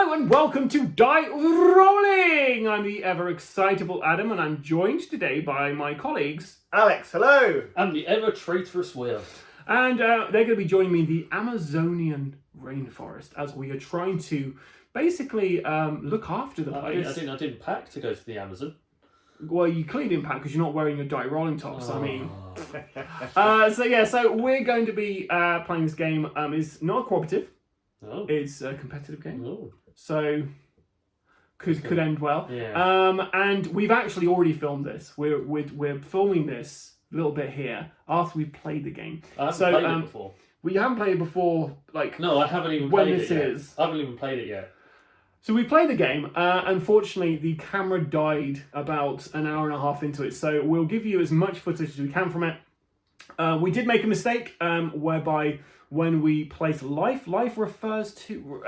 Hello and welcome to Die Rolling! I'm the ever-excitable Adam and I'm joined today by my colleagues... Alex, hello! And the ever-traitorous Will. And they're going to be joining me in the Amazonian rainforest as we are trying to basically look after the place. I didn't pack to go to the Amazon. Well, you clearly didn't pack because you're not wearing your Die Rolling tops, Oh. I mean... So we're going to be playing this game. It's not a cooperative. Oh. It's a competitive game. Oh. So... Could end well. Yeah. And we've actually already filmed this. We're filming this a little bit here after we played the game. I haven't played it before. We haven't played it before, like... No, I haven't even when played this it yet. is. I haven't even played it yet. So we played the game. Unfortunately, the camera died about an hour and a half into it. So we'll give you as much footage as we can from it. We did make a mistake whereby when we place life refers to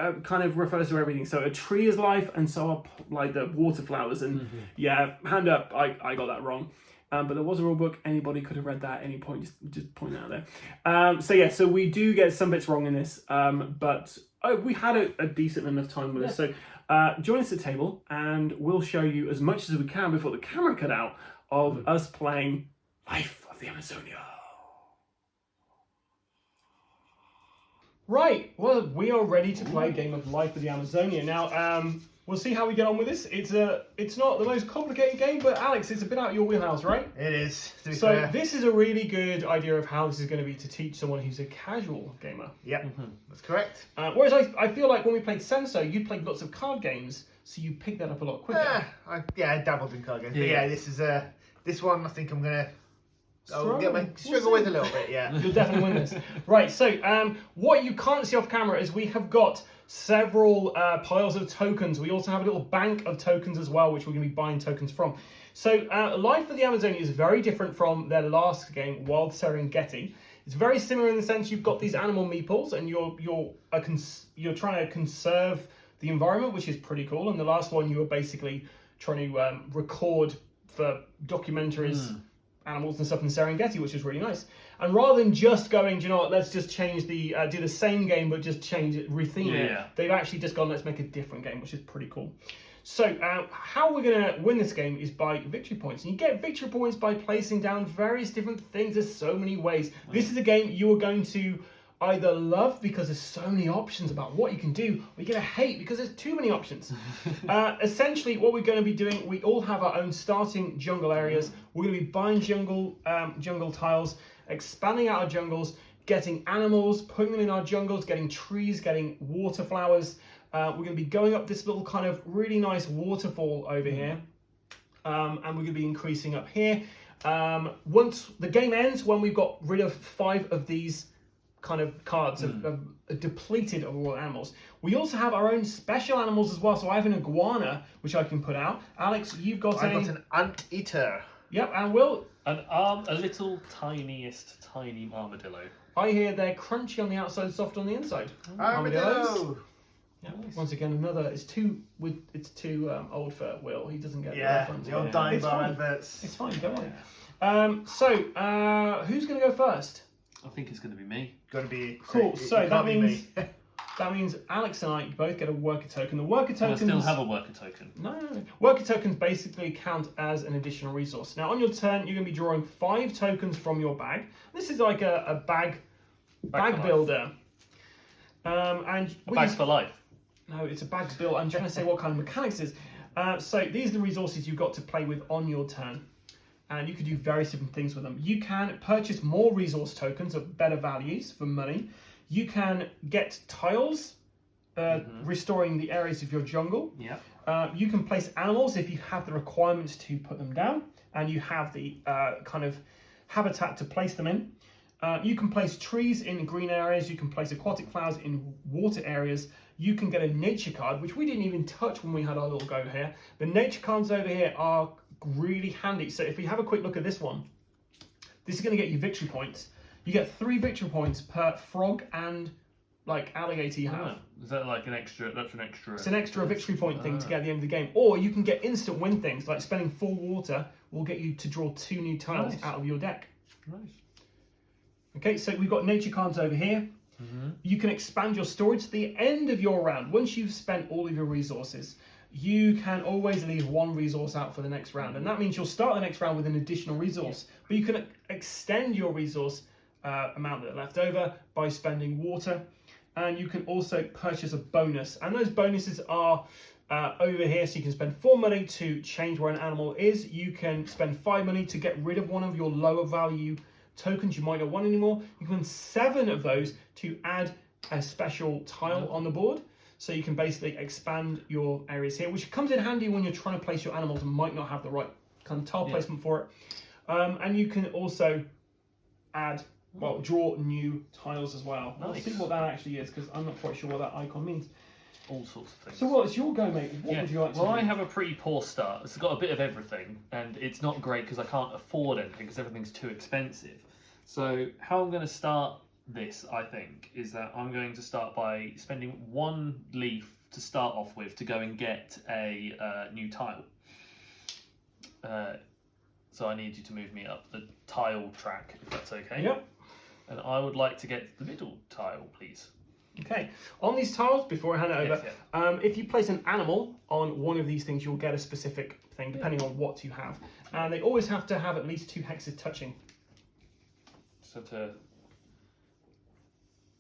refers to everything. So a tree is life, and so are like the water flowers. And yeah, hand up, I got that wrong. But there was a rule book. Anybody could have read that at any point. Just point it out there. So we do get some bits wrong in this. But we had a decent enough time with us. So join us at the table, and we'll show you as much as we can before the camera cut out of us playing Life of the Amazonia. Right, well, we are ready to play a game of Life of the Amazonia. Now, we'll see how we get on with this. It's not the most complicated game, but Alex, it's a bit out of your wheelhouse, right? It is, to be So fair. this is a really good idea of how this is going to be to teach someone who's a casual gamer. Yep, that's correct. Whereas I feel like when we played Senso, you played lots of card games, so you picked that up a lot quicker. I dabbled in card games. But Yeah. yeah, this one I think I'm going to struggle We'll with see. a little bit, yeah. You'll definitely win this. Right, so what you can't see off camera is we have got several piles of tokens. We also have a little bank of tokens as well, which we're going to be buying tokens from. So Life of the Amazonia is very different from their last game, Wild Serengeti. It's very similar in the sense you've got these animal meeples and you're trying to conserve the environment, which is pretty cool. And the last one, you were basically trying to record for documentaries, animals and stuff in Serengeti, which is really nice. And rather than just going, do you know what, let's just change do the same game, but just change it, retheme it, they've actually just gone, let's make a different game, which is pretty cool. So how we're going to win this game is by victory points. And you get victory points by placing down various different things. There's so many ways. This is a game you are going to either love because there's so many options about what you can do, or you're going to hate because there's too many options. Essentially, what we're going to be doing, we all have our own starting jungle areas. We're going to be buying jungle tiles, expanding out our jungles, getting animals, putting them in our jungles, getting trees, getting water flowers. We're going to be going up this little kind of really nice waterfall over here. And we're going to be increasing up here. Once the game ends, when we've got rid of 5 of these kind of cards of depleted of all animals. We also have our own special animals as well. So I have an iguana, which I can put out. Alex, you've got I've got an anteater. Yep, and Will? A little tiny armadillo. I hear they're crunchy on the outside, soft on the inside. Armadillo! Yeah. Once again, another. It's too old for Will. He doesn't get the Yeah, reference. the old dime It's bar fine. adverts. It's fine, don't worry. Who's going to go first? I think it's going to be me. Got to be Cool. it So that can't be means me. that means Alex and I both get a worker token. The worker I tokens. still have a worker token. No. Worker tokens basically count as an additional resource. Now, on your turn, you're going to be drawing 5 tokens from your bag. This is like a bag for builder. Bags for life. No, it's a bag build. I'm trying to say what kind of mechanics it is. So these are the resources you've got to play with on your turn. And you can do various different things with them. You can purchase more resource tokens of better values for money. You can get tiles, restoring the areas of your jungle. Yeah. You can place animals if you have the requirements to put them down, and you have the kind of habitat to place them in. You can place trees in green areas. You can place aquatic flowers in water areas. You can get a nature card, which we didn't even touch when we had our little go here. The nature cards over here are really handy. So if we have a quick look at this one, this is going to get you victory points. You get 3 victory points per frog and like alligator you have. Is that like an extra? That's an extra. It's an extra victory point thing to get at the end of the game. Or you can get instant win things, like spending 4 water will get you to draw 2 new tiles out of your deck. Nice. Okay, so we've got nature cards over here. You can expand your storage to the end of your round. Once you've spent all of your resources, you can always leave one resource out for the next round. And that means you'll start the next round with an additional resource. But you can extend your resource amount that are left over by spending water. And you can also purchase a bonus. And those bonuses are over here. So you can spend 4 money to change where an animal is. You can spend 5 money to get rid of one of your lower value tokens you might not want anymore. You can spend 7 of those to add a special tile on the board. So you can basically expand your areas here, which comes in handy when you're trying to place your animals and might not have the right kind of tile placement for it. And you can also add, well, draw new tiles as well. Let's see what that actually is, because I'm not quite sure what that icon means. All sorts of things. So what's your go, mate? What would you like to do? Well, I have a pretty poor start. It's got a bit of everything, and it's not great because I can't afford anything because everything's too expensive. So how I'm going to start this, I think, is that I'm going to start by spending 1 leaf to start off with to go and get a new tile. So I need you to move me up the tile track, if that's okay. Yep. And I would like to get the middle tile, please. Okay. On these tiles, before I hand it over, Yes, if you place an animal on one of these things, you'll get a specific thing, depending on what you have. And they always have to have at least 2 hexes touching. So to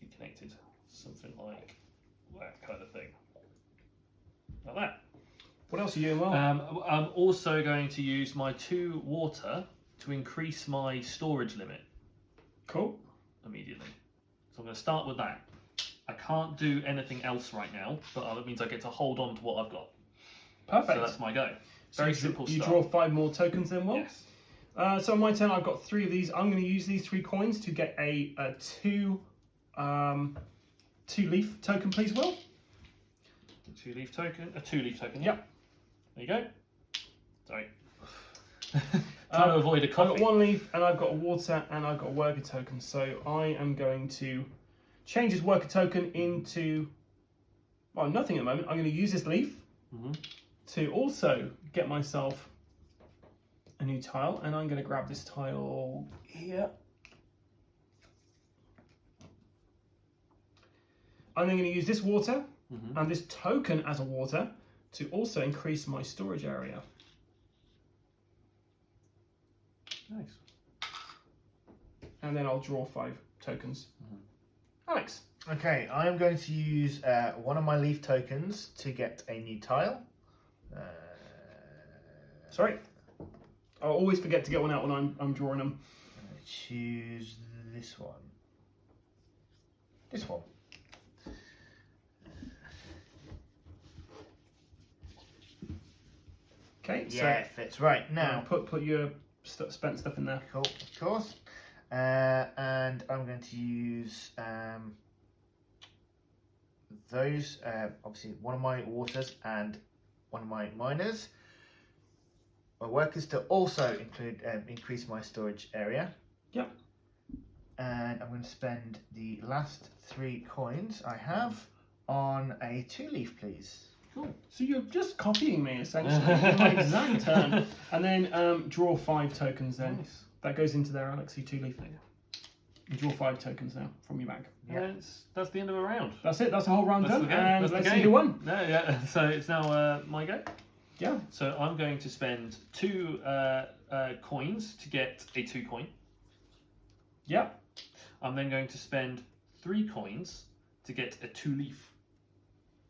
be connected, something like that kind of thing. Like that. What else are you doing well? I'm also going to use my 2 water to increase my storage limit Cool. immediately. So I'm going to start with that. I can't do anything else right now, but that means I get to hold on to what I've got. Perfect. So that's my go. So Very you simple You stuff. draw 5 more tokens then, Will? Yes. So on my turn, I've got 3 of these. I'm going to use these 3 coins to get a 2 leaf token, please, Will. A 2-leaf token. A 2-leaf token. Yep. There you go. Sorry. Trying to avoid a I've coffee. got 1 leaf, and I've got a water, and I've got a worker token. So I am going to change this worker token into, well, nothing at the moment. I'm going to use this leaf to also get myself a new tile, and I'm going to grab this tile here. I'm then going to use this water and this token as a water to also increase my storage area. Nice. And then I'll draw 5 tokens. Alex. Okay, I am going to use 1 of my leaf tokens to get a new tile. Sorry. I'll always forget to get one out when I'm drawing them. Choose this one. This one. Okay, Yeah, it fits. Right, now. put your spent stuff in there. Cool, of course. And I'm going to use those, obviously, 1 of my waters and 1 of my miners. My workers to also include increase my storage area. Yep. And I'm going to spend the last 3 coins I have on a 2-leaf, please. Cool. So you're just copying me, essentially. In my exact turn. And then draw 5 tokens then. Nice. That goes into there, Alex, you 2-leaf. You draw 5 tokens now from your bag. Yeah. That's the end of a round. That's it, that's the whole round That's done. the game. And That's the let's see game. who won. No, yeah. So it's now my go. Yeah. So I'm going to spend 2 coins to get a 2 coin. Yeah. I'm then going to spend 3 coins to get a 2-leaf.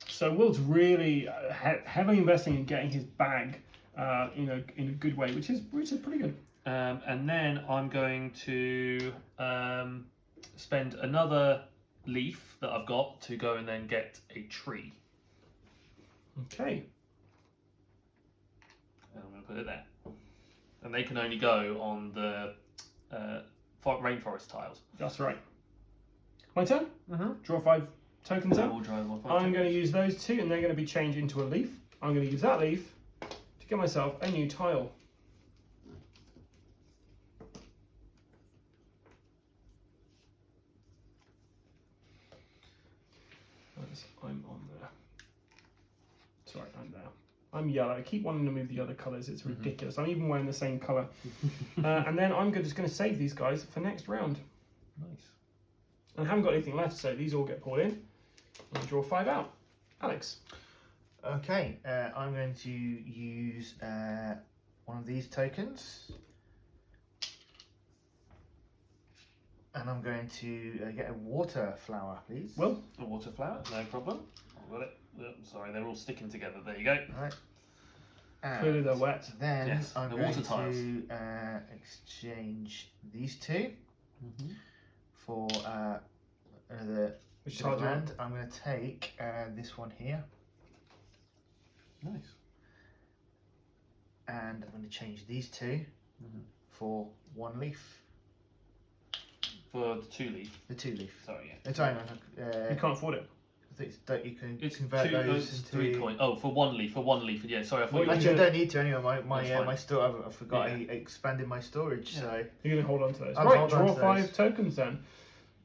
So Will's really heavily investing in getting his bag in a good way, which is pretty good. And then I'm going to spend another leaf that I've got to go and then get a tree. Okay. And I'm going to put it there. And they can only go on the rainforest tiles. That's right. My turn? Mm-hmm. Draw 5 tokens out. We'll drive off I'm going to use those 2 and they're going to be changed into a leaf. I'm going to use that leaf to get myself a new tile. I'm on there. Sorry, I'm there. I'm yellow. I keep wanting to move the other colours. It's ridiculous. I'm even wearing the same colour. And then I'm just going to save these guys for next round. Nice. And I haven't got anything left, so these all get poured in. And draw 5 out. Alex. Okay, I'm going to use one of these tokens. And I'm going to get a water flower, please. Will? A water flower, no problem. I've got it. Sorry, they're all sticking together. There you go. Right. And Clearly they're wet. then Yes, I'm the going water tiles. to exchange these two for another Which bit of tile do you want? land. I'm going to take this one here, Nice. and I'm going to change these two for 1 leaf. For the 2 leaf. The 2 leaf. Sorry, yeah. Sorry, You can't afford it. I think you can It's convert those into 3 coins. Oh, for 1 leaf. For 1 leaf. Yeah, sorry, I thought Well, you Actually, I were don't need to anyway. That's My fine. store, I forgot Yeah. I expanded my storage, Yeah. so You're going to hold on to those. I'll Right, hold on draw to 5 those. tokens then.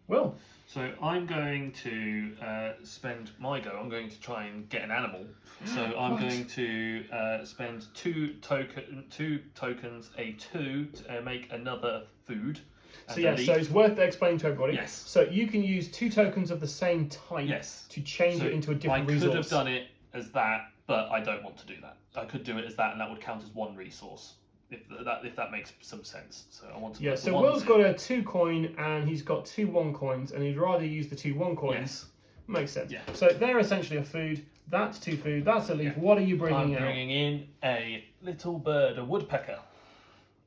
Will. So I'm going to spend my go. I'm going to try and get an animal. So I'm What? going to spend 2 tokens, a 2 to make another food. So and a yeah, leaf. so it's worth explaining to everybody. Yes. So you can use 2 tokens of the same type Yes. to change So it into a different I resource. could have done it as that, but I don't want to do that. I could do it as that, and that would count as 1 resource, if that makes some sense. So I want to. Yeah, put so one Will's thing. got a 2 coin and he's got 2 1 coins, and he'd rather use the 2 1 coins. Yes. Makes sense. Yeah. So they're essentially a food. That's 2 food. That's a leaf. Yeah. What are you bringing I'm out? bringing in a little bird, a woodpecker,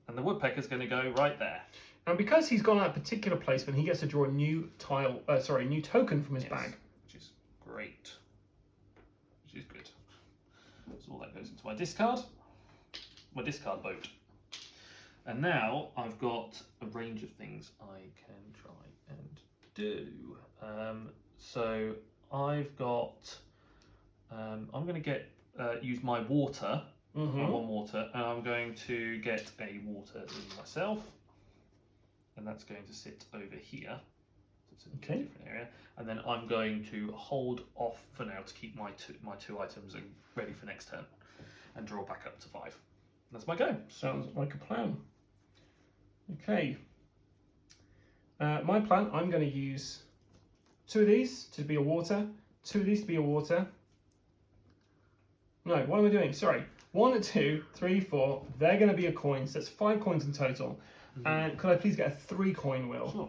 and the woodpecker's going to go right there. And because he's gone at a particular placement, he gets to draw a new new token from his Yes, bag. which is great. Which is good. So all that goes into my discard boat. And now I've got a range of things I can try and do. So I've got. I'm going to use my water. Mm-hmm. My 1 water, and I'm going to get a water in myself. And that's going to sit over here. So it's in a Okay. different area. And then I'm going to hold off for now to keep my two items and ready for next turn, and draw back up to 5. That's my go. Sounds like a plan. Okay. My plan, I'm going to use 2 of these to be a water, 2 of these to be a water. No, what am I doing? Sorry. 1, 2, 3, 4. They're going to be a coin, so that's 5 coins in total. And could I please get a 3 coin, Will? Sure.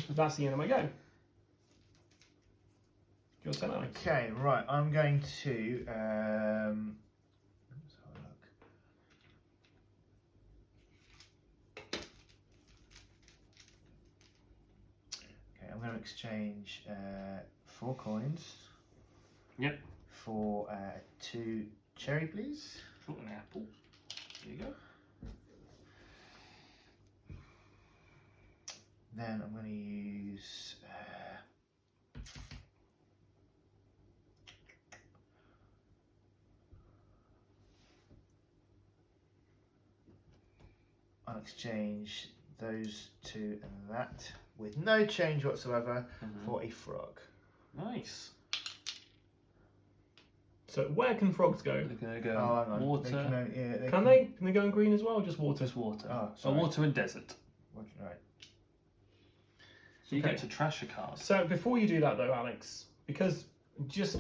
That's the end of my go. Your turn, Alex. okay, right. I'm going to let's have a look. Okay, I'm going to exchange 4 coins. Yep. For 2 cherry, please. Sure, an apple. There you go. Then I'm going to use I'll exchange those 2 and that with no change whatsoever for a frog. Nice. So where can frogs go? They're going to go Oh, hang on. water. Can they? Can they go in green as well, or just water? Just water. Oh, So sorry. water and desert. Right. So you Okay. get to trash a card. So before you do that though, Alex, because just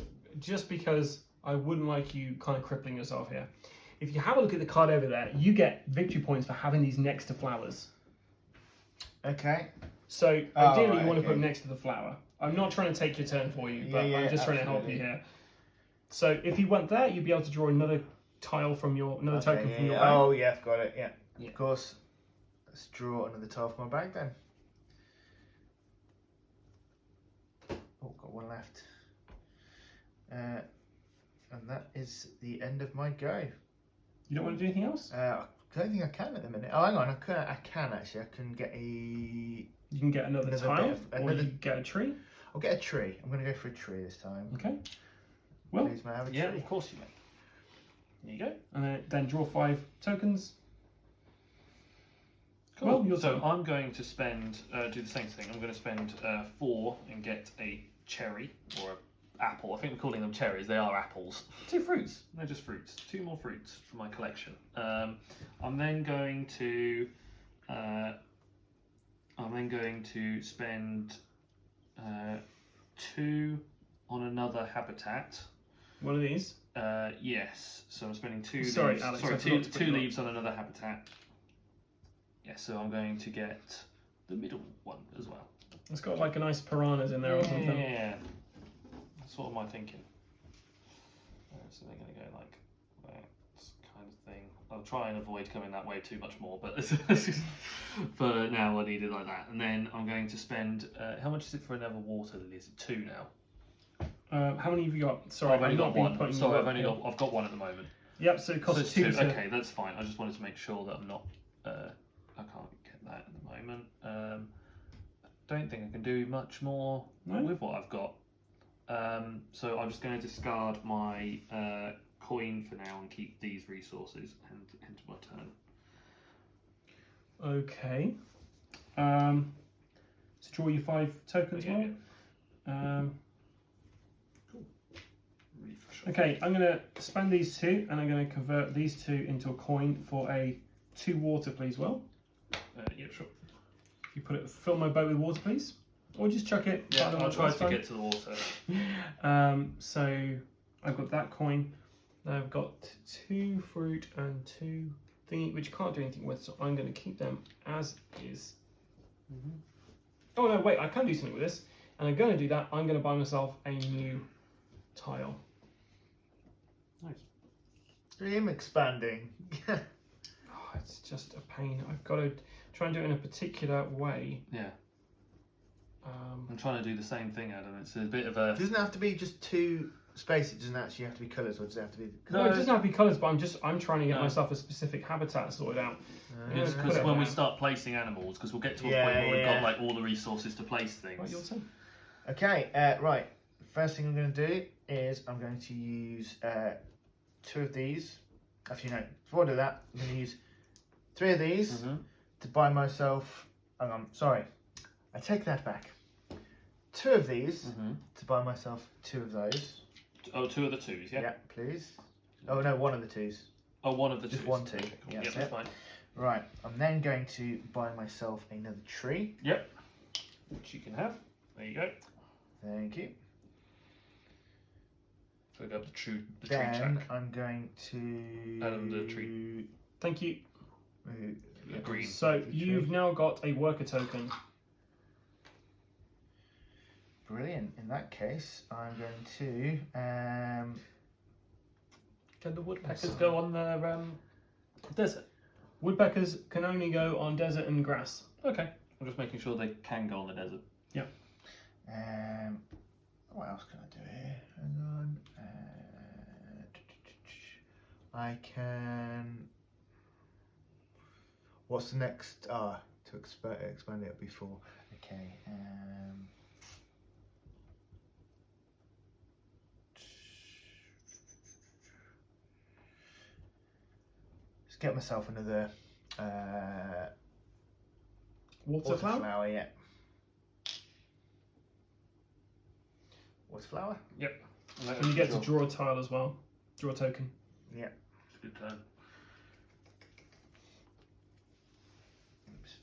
because I wouldn't like you kind of crippling yourself here. If you have a look at the card over there, you get victory points for having these next to flowers. Okay. So Oh, ideally right, you want to put okay. them next to the flower. I'm not trying to take your turn for you, but Yeah, I'm just trying to help you absolutely. here. So if you went there, you'd be able to draw another tile from another token from your bag. Oh, yeah, I've got it. Yeah. Yeah. Of course. Let's draw another tile from my bag then. Oh, got 1 left. And that is the end of my go. You don't want to do anything else? I don't think I can at the minute. Oh, hang on. I can actually. I can get a. You can get another Another tile, bit of- or another- you can get a tree. I'll get a tree. I'm going to go for a tree this time. Okay. Well, Please, may I have a Yeah, tree? of course you may. There you go. and then draw 5 tokens. Cool. Well, your So turn. I'm going to spend, do the same thing. I'm going to spend 4 and get a cherry or an apple. I think we're calling them cherries. They are apples. 2 fruits. They're just fruits. 2 more fruits for my collection. I'm then going to I'm then going to spend 2 on another habitat. One of these. Yes, so I'm spending 2 Sorry, leaves. Alex, Sorry, I two, forgot to put two you on. leaves on another habitat. Yes, so I'm going to get the middle one as well. It's got like a nice piranhas in there or something. Yeah, that's what am I thinking. So they're going to go like that kind of thing. I'll try and avoid coming that way too much more, but for now I need it like that. And then I'm going to spend, how much is it for another water lily? Is it 2 now? How many have you got? Sorry, I've only got one. putting Sorry, you up I've got one at the moment. Yep, so it So costs it's 2 to... Okay, that's fine. I just wanted to make sure that I'm not, I can't get that at the moment. Don't think I can do much more with what I've got. So I'm just going to discard my coin for now and keep these resources and end my turn. Okay. So draw your 5 tokens Yeah, more. Cool. Refresh. Okay, I'm going to spend these 2 and I'm going to convert these 2 into a coin for a 2 water, please, Will. Yeah, sure. You put it, fill my boat with water, please. Or just chuck it. Yeah, I'll try to get to the water. So I've got that coin. I've got 2 fruit and 2 thingy, which can't do anything with, so I'm going to keep them as is. Oh no, wait, I can do something with this. And I'm going to do that. I'm going to buy myself a new tile. Nice. Dream expanding. Oh, it's just a pain. I've got to try and do it in a particular way. Yeah. I'm trying to do the same thing, Adam. It's a bit of a... Doesn't it have to be just 2 spaces? It doesn't actually have to be colours, or does it have to be... No, it doesn't have to be colours, but I'm trying to get myself a specific habitat sorted out. It's because when we start placing animals, because we'll get to a point where we've got like all the resources to place things. Right, your turn. Okay, right. First thing I'm going to do is I'm going to use 2 of these. Actually, no. Before I do that, I'm going to use 3 of these to buy myself... sorry. I take that back. 2 of these to buy myself 2 of those. Oh, 2 of the 2s, yeah? Yeah, please. Oh, no, 1 of the 2s. Oh, 1 of the 2s. Just 1, 2. Okay, cool. Yeah, That's fine. Right, I'm then going to buy myself another tree. Yep. Which you can have. There you go. Thank you. So we got the tree Then track. I'm going to... Adam, the tree. Thank you. The green. So you've now got a worker token. Brilliant. In that case, I'm going to... Can the woodpeckers go on the desert? Woodpeckers can only go on desert and grass. Okay. I'm just making sure they can go on the desert. Yep. What else can I do here? Hang on. I can... What's the next... to expand it before. Okay. Just get myself another Water flower? yeah. Water flower? Yep. And you get to draw a tile as well. Draw a token. Yeah. Good turn. Oops.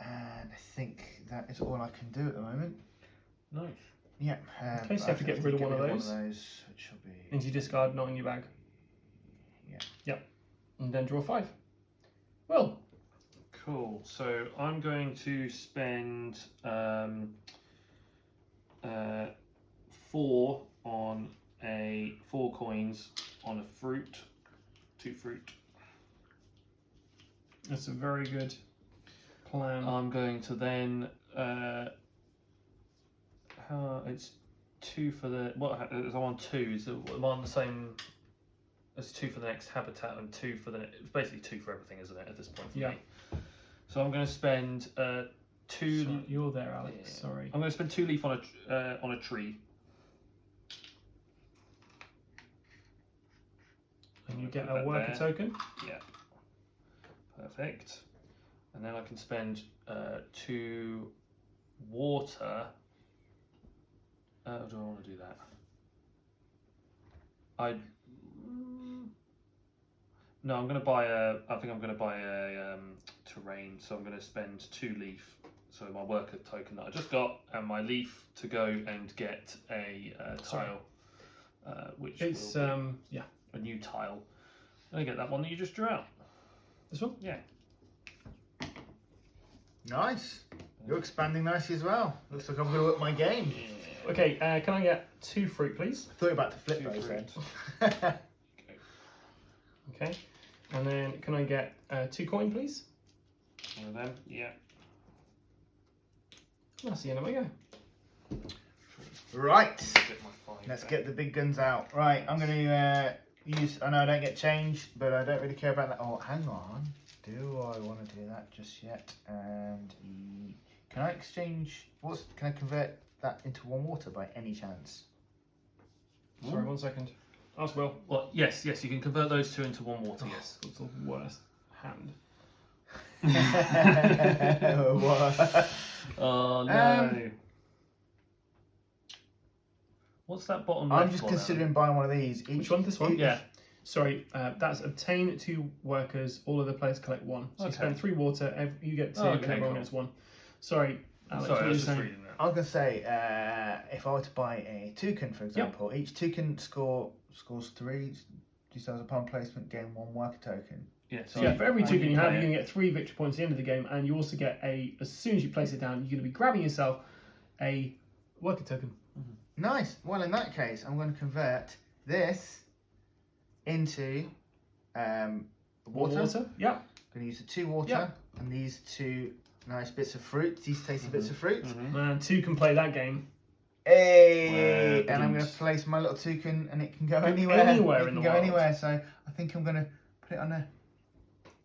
And I think that is all I can do at the moment. Nice. Yeah. Okay, so you have to get rid of one of those. Which will be... And you discard, not in your bag. Yeah. Yep. And then draw 5. Well. Cool. So I'm going to spend 4 on 4 coins on a fruit, 2 fruit. That's a very good plan. I'm going to then it's 2 for the I'm on 2. So I'm on the same. It's 2 for the next habitat and 2 for the. It's basically 2 for everything, isn't it? At this point for me. So I'm going to spend 2. So you're there, Alex. Yeah. Sorry. I'm going to spend 2 leaf on a tree. And you get a worker token. Yeah. Perfect. And then I can spend 2 water. Do I want to do that? No, I'm going to buy a. I think I'm going to buy a terrain. So I'm going to spend 2 leaf. So my worker token that I just got, and my leaf to go and get a tile, which It's will be yeah. a new tile. And I get that one that you just drew out. This one. Yeah. Nice. You're expanding nicely as well. Looks like I'm going to up my game. Okay, can I get 2 fruit, please? I thought you were about to flip 2 those then. fruit. Okay, and then can I get 2 coin, please? One of them. Yeah. That's the end of my go. Right. Get my 5 Let's back. get the big guns out. Right, I'm going to use... I know I don't get change, but I don't really care about that. Oh, hang on. Do I want to do that just yet? And can I exchange... Can I convert that into 1 water by any chance? Sorry, 1 second. Ask Will. Well, yes, you can convert those 2 into 1 water. Yes. It's the worst hand. What? Oh no. What's that bottom left I'm just one, considering buying one of these. Which one? This one? Yeah. Sorry, that's obtain 2 workers. All of the players collect 1. So you Okay. spend 3 water. You get 2, Oh, and okay, everyone cool. gets 1. Sorry, Alex. Sorry, what I were was you just saying? reading that. I was going to say, if I were to buy a toucan, for example, each toucan scores 3 d-cells upon placement, gain 1 worker token. Yeah. So yeah, for every when token you have, play you're it- going to get 3 victory points at the end of the game, and you also get as soon as you place it down, you're going to be grabbing yourself a worker token. Nice. Well, in that case, I'm going to convert this into water. Yeah. I'm going to use the 2 water Yeah. and these 2 nice bits of fruit, these tasty bits of fruit. Man, 2 can play that game. Hey! Well, And I'm going to didn't- place my little toucan and it can go Go anywhere. anywhere It in can the go world. anywhere. So I think I'm going to put it on a...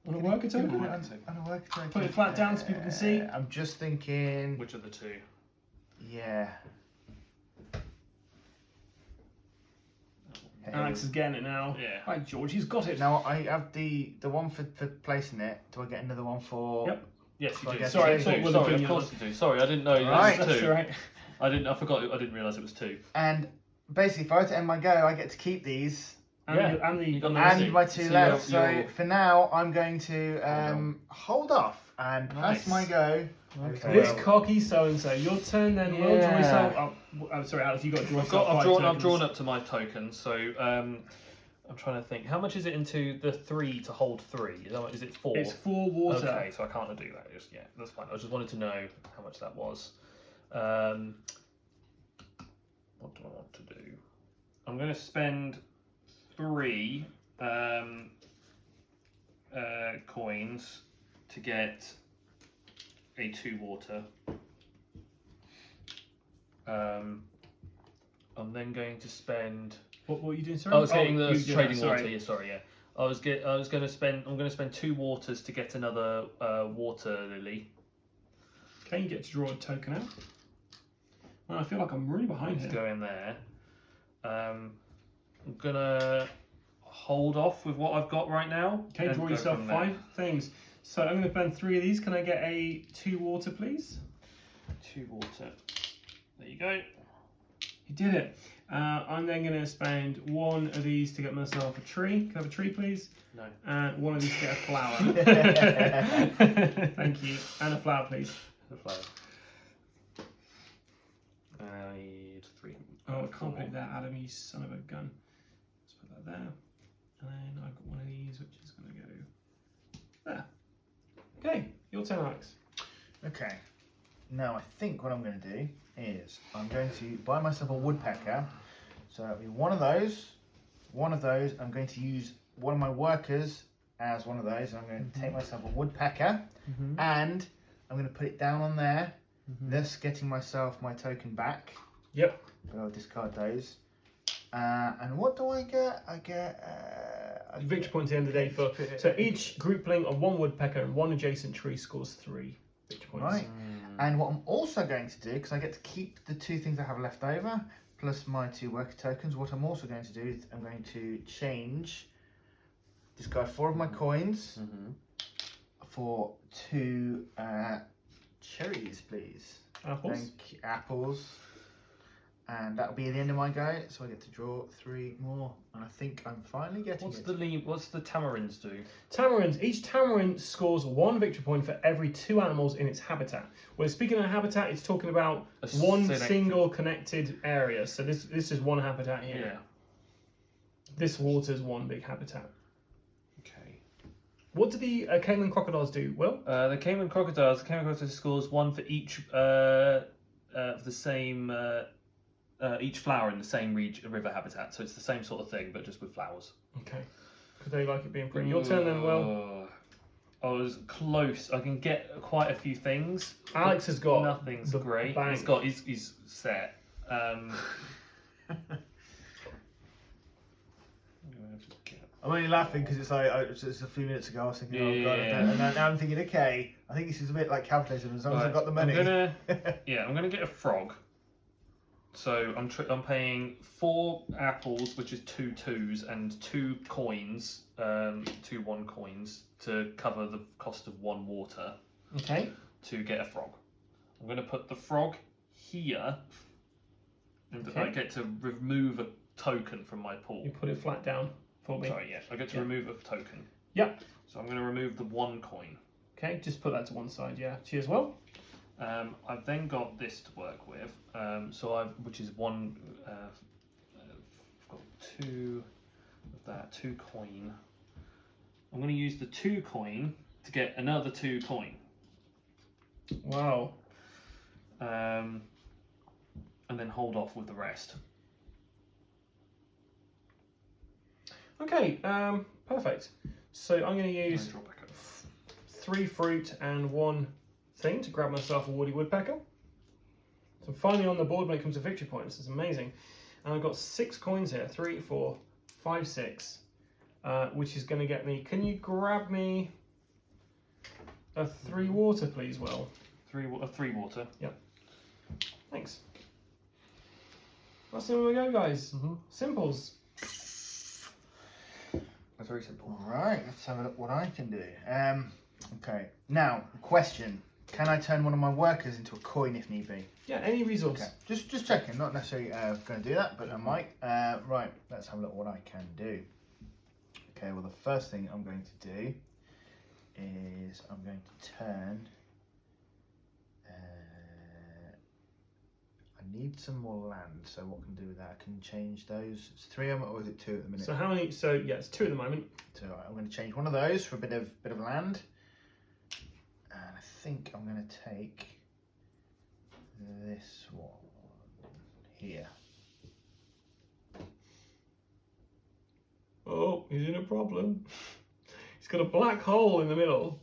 On a worker Put it token? on a worker token. Put it flat down so people can see. I'm just thinking... Which of the 2? Yeah. Alex is getting it now. Yeah. Right, George, he's got it. Now I have the one for placing it. Do I get another one for? Yep. Yes, you I do. guess Sorry, I two. thought we'd have Sorry, been of the course other. you do. Sorry, I didn't know it Right. was That's 2. all right. I didn't realise it was 2. And basically, if I were to end my go, I get to keep these And, Yeah. and the You got and the- and my 2 So left. you're- So for now, I'm going to hold off and Nice. pass my go. Okay. this cocky so and so. Your turn then. Will draw Yeah. yourself. Oh, I'm sorry, Alex. You got to draw. I've yourself 5 drawn tokens. up to my tokens. So I'm trying to think. How much is it into the 3 to hold 3? Is it 4? It's 4 water. Okay, so I can't do that just yet. That's fine. I just wanted to know how much that was. What do I want to do? I'm going to spend 3 coins to get a 2 water. I'm then going to spend. What were you doing? Sorry. I was getting the you did trading that, water. sorry. Yeah, sorry. Yeah, I was going to spend. I'm going to spend 2 waters to get another water lily. Okay, you get to draw a token out. Man, I feel like I'm really behind Let's here. go in there. I'm gonna hold off with what I've got right now. Okay, and draw go yourself from there. 5 things. So I'm going to spend 3 of these. Can I get a 2 water, please? 2 water. There you go. You did it. I'm then going to spend 1 of these to get myself a tree. Can I have a tree, please? No. And 1 of these to get a flower. Thank you. And a flower, please. The flower. I need 3. Oh, I can't put that, Adam, you son of a gun. Let's put that there. And then I've got 1 of these, which is going to go there. Okay, your turn, Alex. Okay. Now I think what I'm going to do is I'm going to buy myself a woodpecker. So it'll be 1 of those. 1 of those. I'm going to use 1 of my workers as 1 of those. And I'm going to take myself a woodpecker and I'm going to put it down on there, thus getting myself my token back. Yep. But I'll discard those. And what do I get? I get Victory points at the end of the day for. So each groupling of 1 woodpecker and 1 adjacent tree scores 3 victory points. Right. And what I'm also going to do, because I get to keep the 2 things I have left over, plus my 2 worker tokens, what I'm also going to do is I'm going to discard 4 of my coins for 2 cherries, please. Apples. Thank you. Apples. And that'll be the end of my go. So I get to draw 3 more. And I think I'm finally getting it. What's the tamarins do? Tamarins. Each tamarin scores 1 victory point for every 2 animals in its habitat. When speaking of habitat, it's talking about one single connected area. So this is one habitat here. Yeah. This water's one big habitat. Okay. What do the caiman crocodiles do? Well, The caiman crocodiles scores 1 for each the same each flower in the same river habitat. So it's the same sort of thing, but just with flowers. okay. Because they like it being pretty. Your turn then, Will. I was close. I can get quite a few things. Alex has got nothing's the great. bank. He's set. I'm only laughing because it's like it's a few minutes ago I was thinking, oh god, and now I'm thinking, okay, I think this is a bit like capitalism. As long as I've got the money. I'm gonna get a frog. So I'm paying 4 apples, which is 2 2s, and 2 coins, 2 1 coins to cover the cost of 1 water. Okay. To get a frog. I'm gonna put the frog here, and I get to remove a token from my pool. You put it flat down for me. Sorry, I get to remove a token. Yep. So I'm going to remove the 1 coin. Okay, just put that to one side. Yeah. Cheers, Will. I've then got this to work with. Which is 1. I've got 2 of that 2 coin. I'm going to use the 2 coin to get another 2 coin. Wow. And then hold off with the rest. Okay, perfect. So I'm going to use 3 fruit and 1 thing to grab myself a woody woodpecker. So I'm finally on the board when it comes to victory points. It's amazing. And I've got 6 coins here. 3, 4, 5, 6. Which is going to get me... Can you grab me a 3 water, please, Will? 3 water. Yep. Thanks. That's the way we go, guys. Simples. That's very simple. Alright, let's have a look what I can do. Okay, now, question. Can I turn one of my workers into a coin if need be? Yeah, any resource. Okay, just checking. Not necessarily going to do that, but I might. Right, let's have a look what I can do. Okay, well, the first thing I'm going to do is I'm going to turn... I need some more land, so what can I do with that? I can change those. It's 3 of them, or is it 2 at the minute? So how many? So yeah, it's 2 at the moment. So I'm going to change one of those for a bit of land, and I think I'm going to take this one here. Oh, he's in a problem. He's got a black hole in the middle.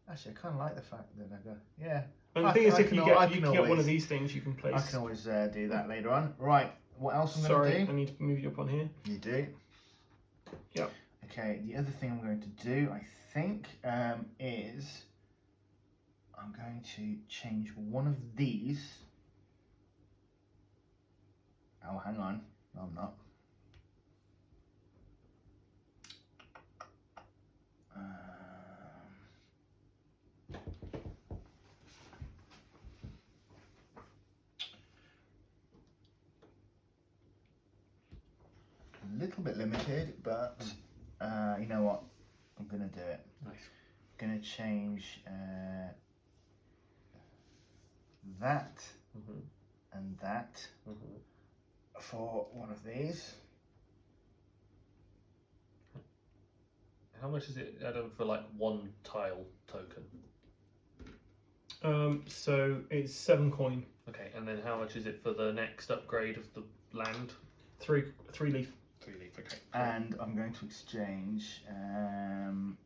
Actually, I kind of like the fact that I go, yeah. And the thing is, if you get one of these things, you can place. I can always do that later on. Right, what else I'm going to do? Sorry, I need to move you up on here. You do? Yep. Okay, the other thing I'm going to do, I think, is I'm going to change one of these. Oh, hang on. No, I'm not. A little bit limited, but you know what? I'm gonna do it. Nice. I'm gonna change that and that for one of these. How much is it, Adam, for like 1 tile token? So it's 7 coin. Okay, and then how much is it for the next upgrade of the land? 3 leaf. 3 leaf, okay. And I'm going to exchange. Can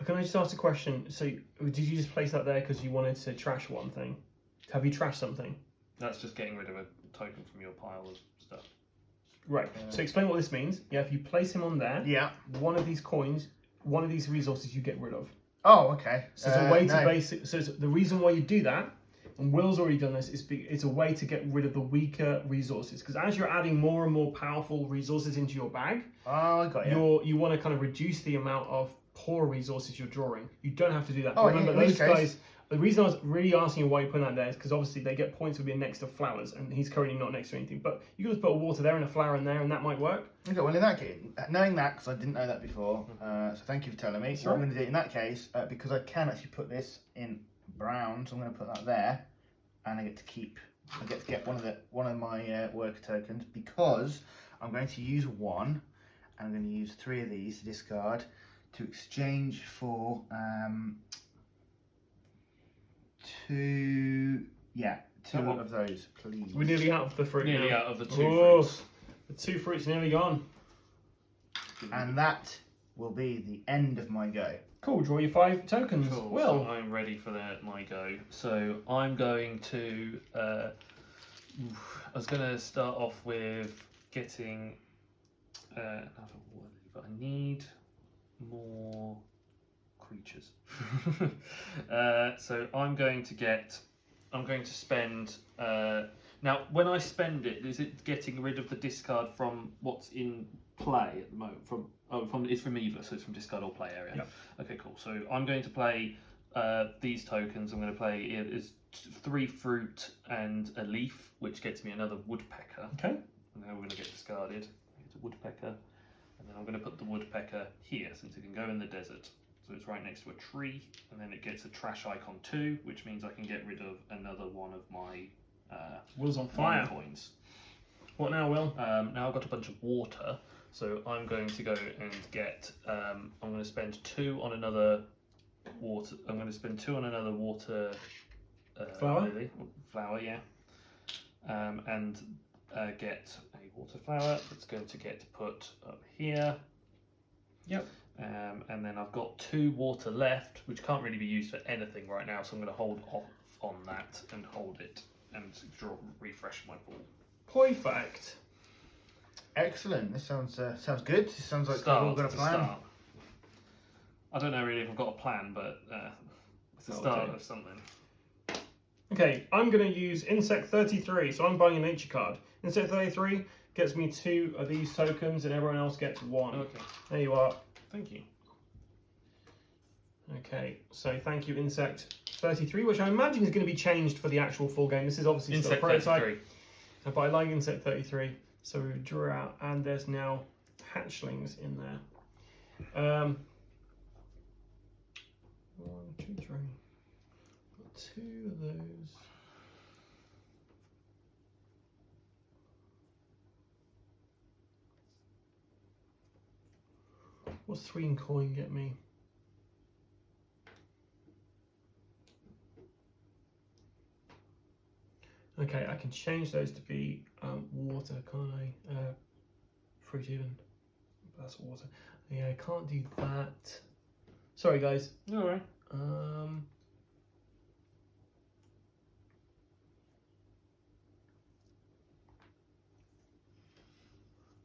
I just ask a question? So did you just place that there because you wanted to trash one thing? Have you trashed something? That's just getting rid of a token from your pile of stuff. Right. So explain what this means. Yeah, if you place him on there, Yeah. one of these coins, one of these resources you get rid of. Oh, okay. So it's a way to basic. So the reason why you do that, and Will's already done this, is it's a way to get rid of the weaker resources. Because as you're adding more and more powerful resources into your bag, Oh, I got you. you want to kind of reduce the amount of poor resources you're drawing. You don't have to do that. Oh, Remember, in this those guys The reason I was really asking you why you put that there is because obviously they get points for being next to flowers, and he's currently not next to anything. But you can just put a water there and a flower in there, and that might work. Okay, well in that case, knowing that, because I didn't know that before, so thank you for telling me. That's What I'm right. going to do in that case, because I can actually put this in brown, so I'm going to put that there, and I get to get one of my worker tokens, because I'm going to use one, and I'm going to use 3 of these to discard to exchange for 2 of those, please. We're nearly out of the fruit. Nearly now. out of the 2 Oh, fruits. The 2 fruits nearly gone. And that will be the end of my go. Cool. Draw your 5 tokens. Cool. Will. So I'm ready for my go. So I'm going to. I was going to start off with getting another one, but I need more creatures. So I'm going to spend. Now, when I spend it, is it getting rid of the discard from what's in play at the moment? It's from either, so it's from discard or play area. Yep. Okay, cool. So I'm going to play these tokens. I'm going to play it is 3 fruit and a leaf, which gets me another woodpecker. Okay. And then we're going to get discarded. It's a woodpecker, and then I'm going to put the woodpecker here since it can go in the desert. So it's right next to a tree, and then it gets a trash icon 2, which means I can get rid of another one of my Will's on fire. coins. What now, Will? Now I've got a bunch of water, so I'm going to go and get. I'm going to spend 2 on another water. I'm going to spend 2 on another water. Flower? Lily. Flower, yeah. And get a water flower that's going to get put up here. Yep. And then I've got 2 water left, which can't really be used for anything right now, so I'm going to hold off on that and hold it and refresh my ball. Perfect. Excellent. This sounds good. This sounds like we've all got a to plan. start. I don't know really if I've got a plan, but it's the start of something. Okay, I'm going to use Insect 33, so I'm buying a nature card. Insect 33 gets me 2 of these tokens, and everyone else gets 1. Okay, There you are. thank you. Okay, so thank you, Insect 33, which I imagine is going to be changed for the actual full game. This is obviously still a Insect prototype. 33. But I like Insect 33, so we draw out, and there's now hatchlings in there. 1, 2, 3. Got 2 of those. What's 3 in coin get me? Okay, I can change those to be water, can't I? Fruit even. That's water. Yeah, I can't do that. Sorry, guys. All right.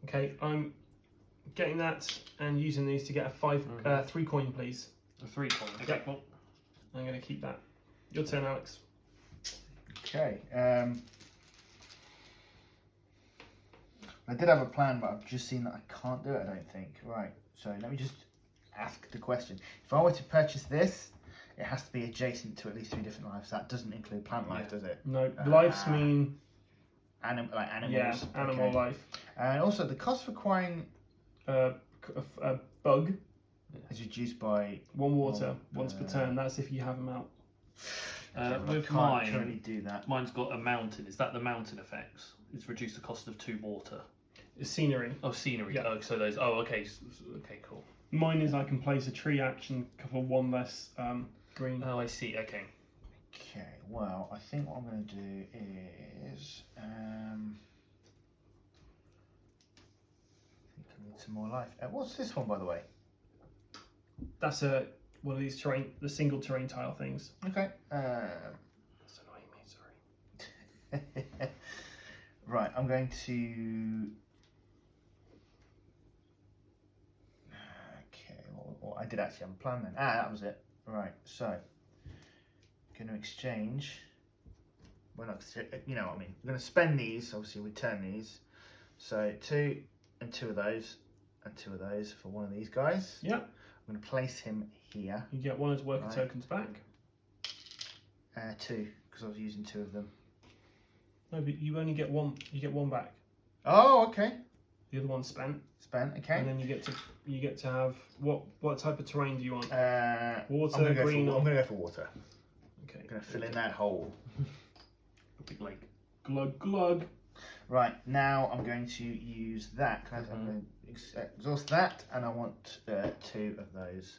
Okay, I'm getting that and using these to get a 3 coin, please. A 3 coin. Okay, Yep. cool. I'm going to keep that. Your turn, Alex. Okay. I did have a plan, but I've just seen that I can't do it, I don't think. Right, so let me just ask the question. If I were to purchase this, it has to be adjacent to at least 3 different lives. That doesn't include plant life, does it? No, lives mean Like animals. yeah, animal Okay. life. And also, the cost of acquiring A bug, is reduced by 1 water, once per turn. That's if you have them out. With can't mine, currently do that. mine's got a mountain. Is that the mountain effects? It's reduced the cost of 2 water. It's scenery. Oh, scenery. Yeah. Oh, so those. Oh, okay. Okay, cool. Mine is I can place a tree action for 1 less green. Oh, I see. Okay. Okay, well, I think what I'm going to do is I think I need some more life. What's this one, by the way? That's one of these the single terrain tile things. Okay. That's annoying me, sorry. Right, I'm going to. Okay, well, I did actually have a plan then. That was it. Right, so going to exchange. We're not, you know what I mean. We're going to spend these. Obviously, return these. So 2 and 2 of those, and 2 of those for one of these guys. Yeah. I'm going to place him here. You get 1 of his worker Right. tokens back. 2 because I was using 2 of them. No, but you only get one. You get one back. Oh, okay. The other one's spent. Spent. Okay. And then you get to have what type of terrain do you want? Water, Water, green, I'm or going to go for water. okay. I'm going to fill in that hole. A big lake. Glug glug. Right, now I'm going to use that. I'm going to exhaust that, and I want 2 of those.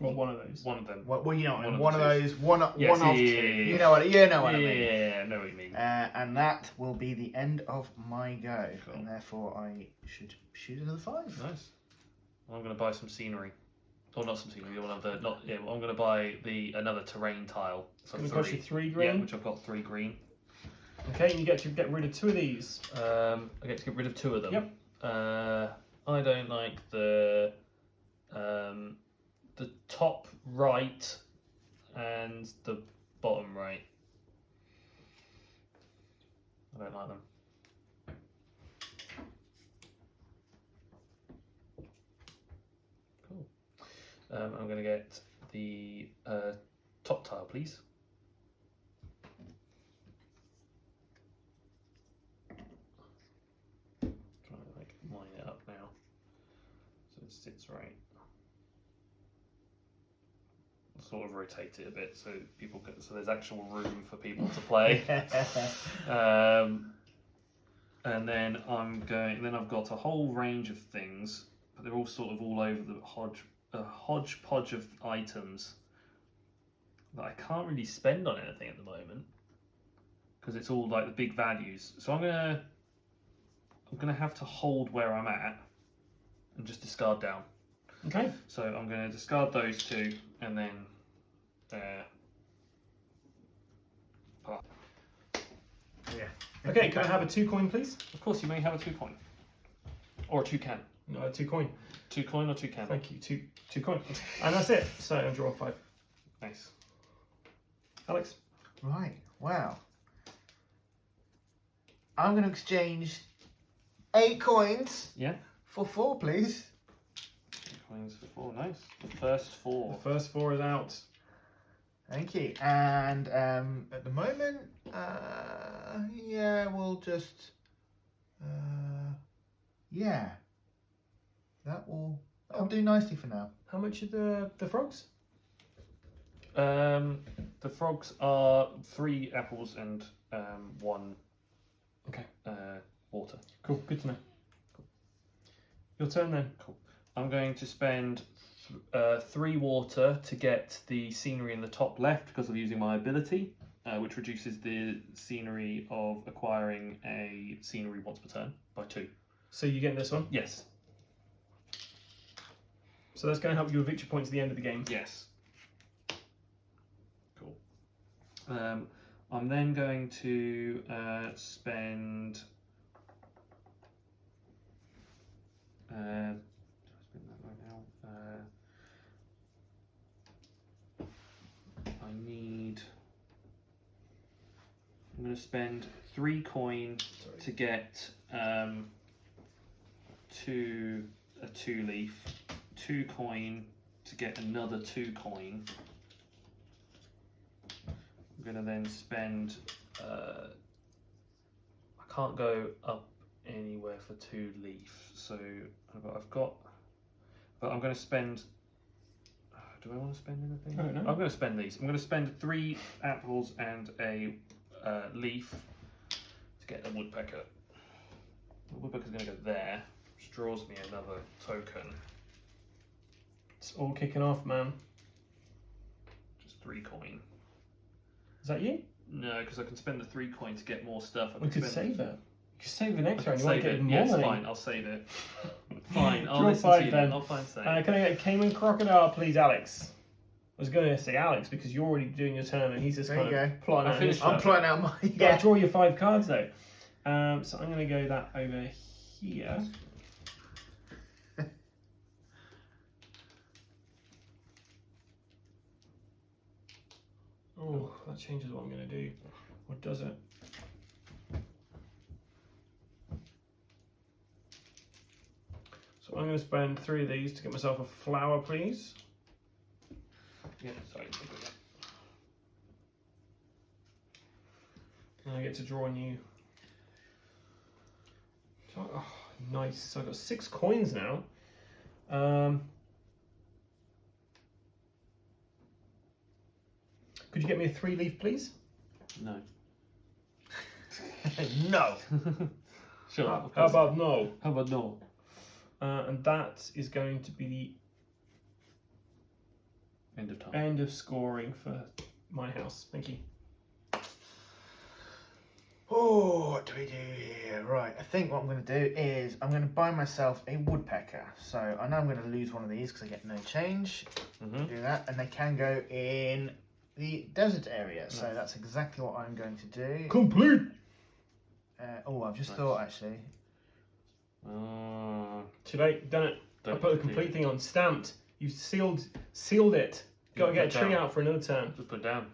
Well, one of those. One of them. Well, you know, One of of those, one of Yes, 2. yeah. You know what I mean. Yeah, I know what you mean. And that will be the end of my go, Cool. and therefore I should shoot another 5. Nice. I'm going to buy some scenery. Or not some scenery, I'm going to buy another terrain tile. It's going to cost you 3 green. Yeah, which I've got 3 green. Okay, and you get to get rid of 2 of these. I get to get rid of 2 of them. Yep. I don't like the top right and the bottom right. I don't like them. Cool. I'm going to get the top tile, please. Trying to like line it up now so it sits right. Sort of rotate it a bit so so there's actual room for people to play. And then I've got a whole range of things, but they're all sort of all over the hodgepodge of items that I can't really spend on anything at the moment because it's all like the big values. So I'm gonna have to hold where I'm at and just discard down. Okay. So I'm going to discard those 2 and then Okay, can I have a 2 coin, please? Of course, you may have a 2 coin. Or a 2 can. No, a 2 coin. 2 coin or 2 can? Thank you. 2 coin. And that's it. So I draw 5. Nice. Alex? Right, wow. I'm going to exchange 8 coins Yeah. for 4, please. 2 coins for 4. Nice. The first 4. The first 4 is out. Thank you. And at the moment, yeah, we'll just, yeah, that'll do nicely for now. How much are the frogs? The frogs are 3 apples and 1 Okay. water. Cool. Good to know. Cool. Your turn then. Cool. I'm going to spend 3 water to get the scenery in the top left because of using my ability, which reduces the scenery of acquiring a scenery once per turn by 2. So you get this one? Yes. So that's going to help you with victory points at the end of the game. Yes. Cool. I'm then going to spend. Do I spend that right now? I'm going to spend 3 coin to get a 2 leaf, 2 coin to get another 2 coin. I'm going to then spend. I can't go up anywhere for 2 leaf, so but I'm going to spend. Do I want to spend anything? I don't know. I'm going to spend these. I'm going to spend 3 apples and a leaf to get a woodpecker. The woodpecker's going to go there, which draws me another token. It's all kicking off, man. Just 3 coin. Is that you? No, because I can spend the 3 coin to get more stuff. We could save it. You could save the next I round. can You might save get it. even more Yes, money. fine. I'll save it. Fine. I'll Draw listen 5 to you then. I'll find save. Can I get Cayman Crocodile, please, Alex? I was going to say Alex because you're already doing your turn and he's just There kind you of go. plotting I out. finished his- I'm plotting out my. You got to draw your 5 cards though. So I'm going to go that over here. Oh, that changes what I'm going to do. What does it? So I'm going to spend 3 of these to get myself a flower, please. Yeah, sorry. And I get to draw a new. Oh, nice. So I've got 6 coins now. Could you get me a 3-leaf, please? No. No. Sure. How about no? How about no? And that is going to be End of time. the end of scoring for my house. Thank you. Oh, what do we do here? Right, I think what I'm going to do is I'm going to buy myself a woodpecker. So I know I'm going to lose one of these because I get no change. Do that, and they can go in the desert area. So Nice. that's exactly what I'm going to do. Complete. I've just Nice. thought actually. Too late. Done it. I put the complete thing on. Stamped. You sealed it. Got to get a tree out for another turn. Just put it down.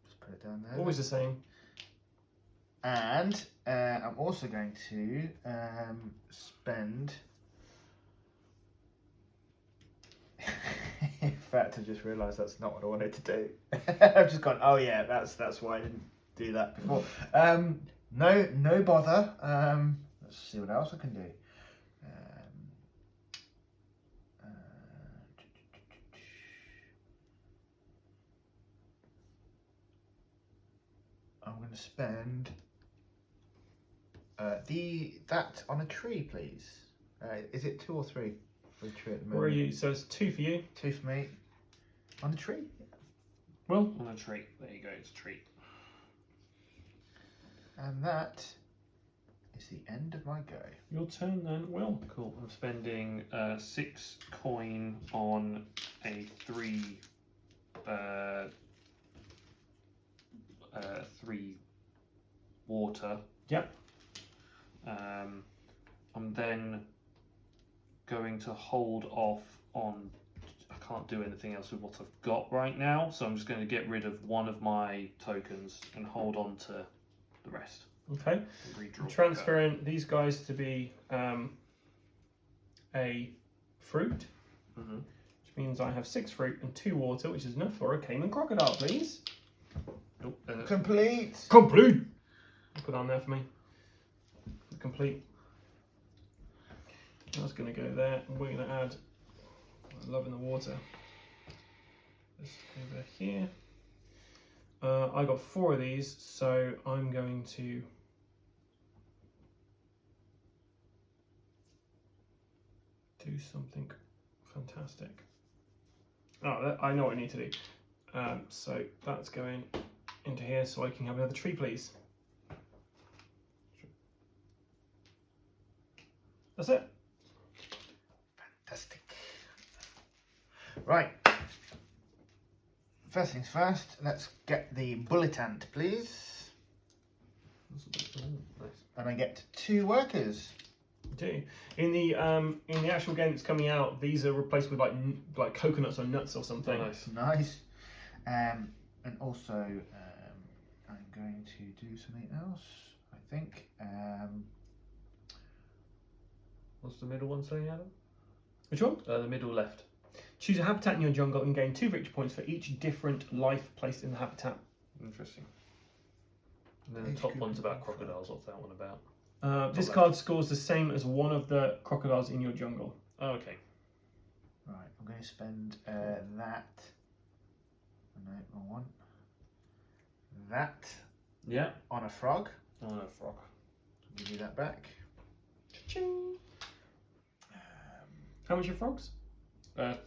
Just put it down there. Always the same. And I'm also going to spend. In fact, I just realised that's not what I wanted to do. I've just gone, oh yeah, that's why I didn't do that before. No bother. Let's see what else I can do. I'm going to spend that on a tree, please. Is it 2 or 3 for a tree at the moment? Where are you? So it's 2 for you. 2 for me. On a tree? Well, On a tree. There you go. It's a treat. And that is the end of my go. your turn then. Will. Cool. I'm spending 6 coin on a 3 water. Yep. I'm then going to hold off on. I can't do anything else with what I've got right now, so I'm just going to get rid of one of my tokens and hold on to the rest. Okay. Redraw. I'm transferring these guys to be a fruit, which means I have 6 fruit and 2 water, which is enough for a caiman crocodile, please. Complete. Complete. Put on there for me. Complete. That's going to go there, and we're going to add love in the water. This over here. I got 4 of these, so I'm going to do something fantastic. Oh, I know what I need to do. So that's going into here, so I can have another tree, please. That's it. Fantastic. Right. First things first, let's get the bullet ant, please. Nice. And I get 2 workers. Do in the actual game that's coming out, these are replaced with like coconuts or nuts or something. Oh, nice. Nice. And also, I'm going to do something else, I think. What's the middle one saying, Adam? Which one? The middle left. Choose a habitat in your jungle and gain 2 victory points for each different life placed in the habitat. Interesting. And then the top one's about crocodiles. What's that one about? This card scores the same as one of the crocodiles in your jungle. Oh, okay. Right, I'm going to spend that. No, wrong one. That. Yeah. On a frog. Oh, no, frog. I'll give you that back. Cha-ching. How much are frogs?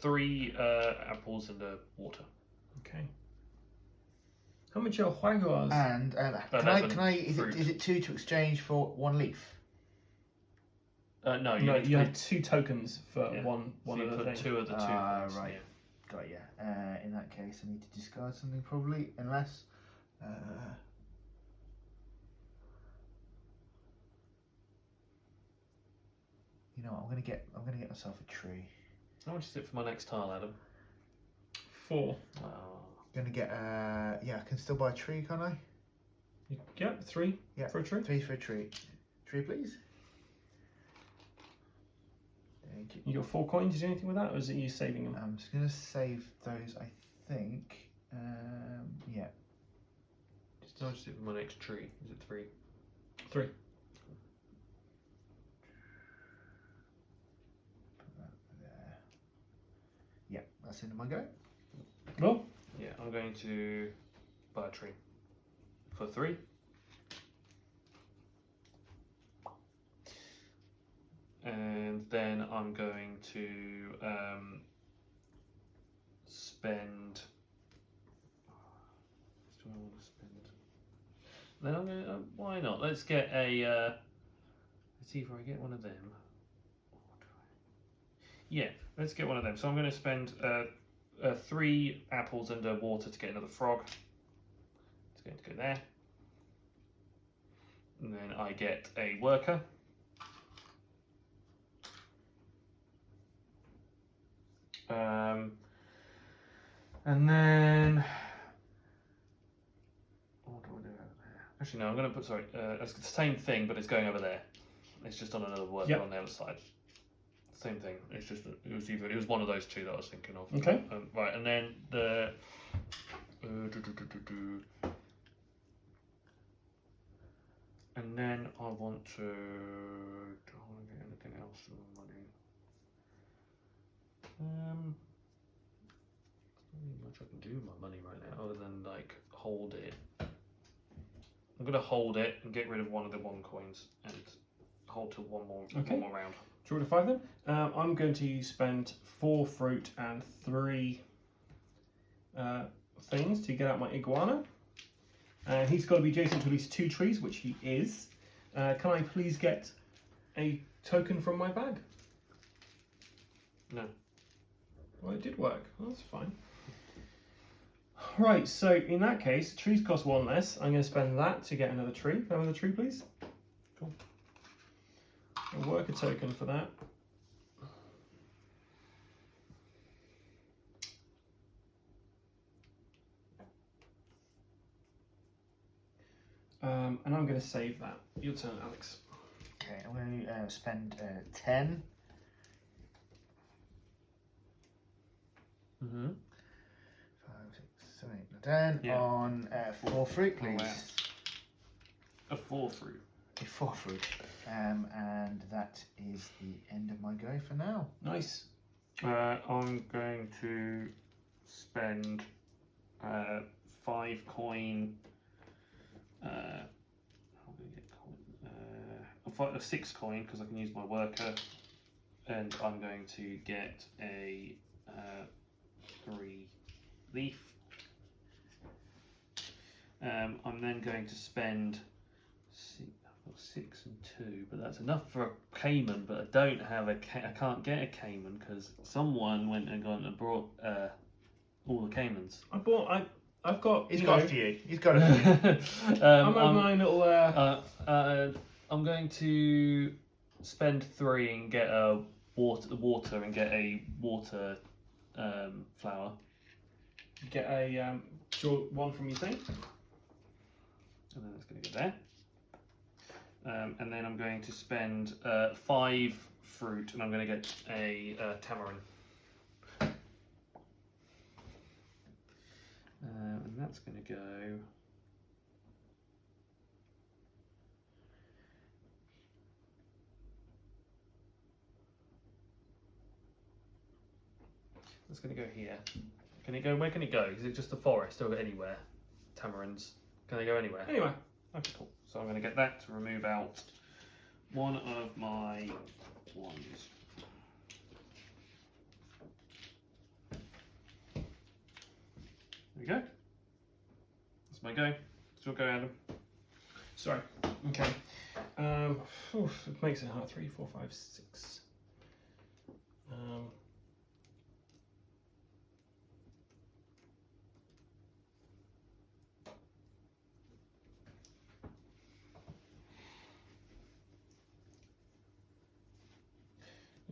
3 apples and water. Okay. How much are jaguars? And is it 2 to exchange for 1 leaf? No, you have 2 tokens for one so of you the put things. 2 of the 2. Right. Yeah. Got ya. In that case, I need to discard something probably, unless. You know what? I'm gonna get myself a tree. How much is it for my next tile, Adam? 4. Oh. Gonna get I can still buy a tree, can't I? Yeah, 3 for a tree. 3 for a tree. Tree, please. Thank you. You got 4 coins. Did you do anything with that, or is it you saving them? I'm just gonna save those. I think. Yeah. Just I'll just do it for my next tree. Is it 3? 3. Put that there. Yeah, that's the end of my go. Well, Yeah, I'm going to buy a tree for 3. And then I'm going to spend. Do I want to spend? Then I'm going to. Why not? Let's get a. Let's see if I get one of them. Yeah, let's get one of them. So I'm going to spend 3 apples and water to get another frog. It's going to go there. And then I get a worker. And then what do I do over there? Actually, no. I'm going to put it's the same thing, but it's going over there. It's just on another worker on the other side. Same thing. It's just it was one of those 2 that I was thinking of. Okay. Right, and then the. And then I want to. Do I want to get anything else for the money? There's not much I can do with my money right now other than like hold it. I'm gonna hold it and get rid of one of the 1 coins and hold till one more round. Draw to 5 then. I'm going to spend 4 fruit and 3 things to get out my iguana. And he's got to be adjacent to at least 2 trees, which he is. Can I please get a token from my bag? No. Well, it did work. Well, that's fine. Right, so in that case, trees cost 1 less. I'm going to spend that to get another tree. Can I have another tree, please? Cool. I'll work a token for that. And I'm going to save that. Your turn, Alex. Okay, I'm going to spend 10. Mm-hmm. 5, 6, 7, 8, 9, 10 on 4 fruit, please. A 4 fruit. A 4 fruit. And that is the end of my go for now. Nice. I'm going to spend 5 coin. I'm going to get coin. 6 coin because I can use my worker, and I'm going to get a 3 leaf. I'm then going to spend 6 and 2, but that's enough for a caiman. But I don't have I can't get a caiman because someone went and gone and brought all the caimans. I've got. He's got a few. He's got a few. I'm on my little. I'm going to spend 3 and get a water and get a water flower. Get a draw 1 from your thing. And then it's going to go there. And then I'm going to spend 5 fruit, and I'm going to get a tamarind. And that's going to go. That's going to go here. Can it go? Where can it go? Is it just a forest or anywhere? Tamarinds. Can they go anywhere? Anyway. Okay, cool. So I'm going to get that to remove out one of my ones. There we go. That's my go. Still go, Adam. Sorry. Okay. It makes it hard. 3, 4, 5, 6.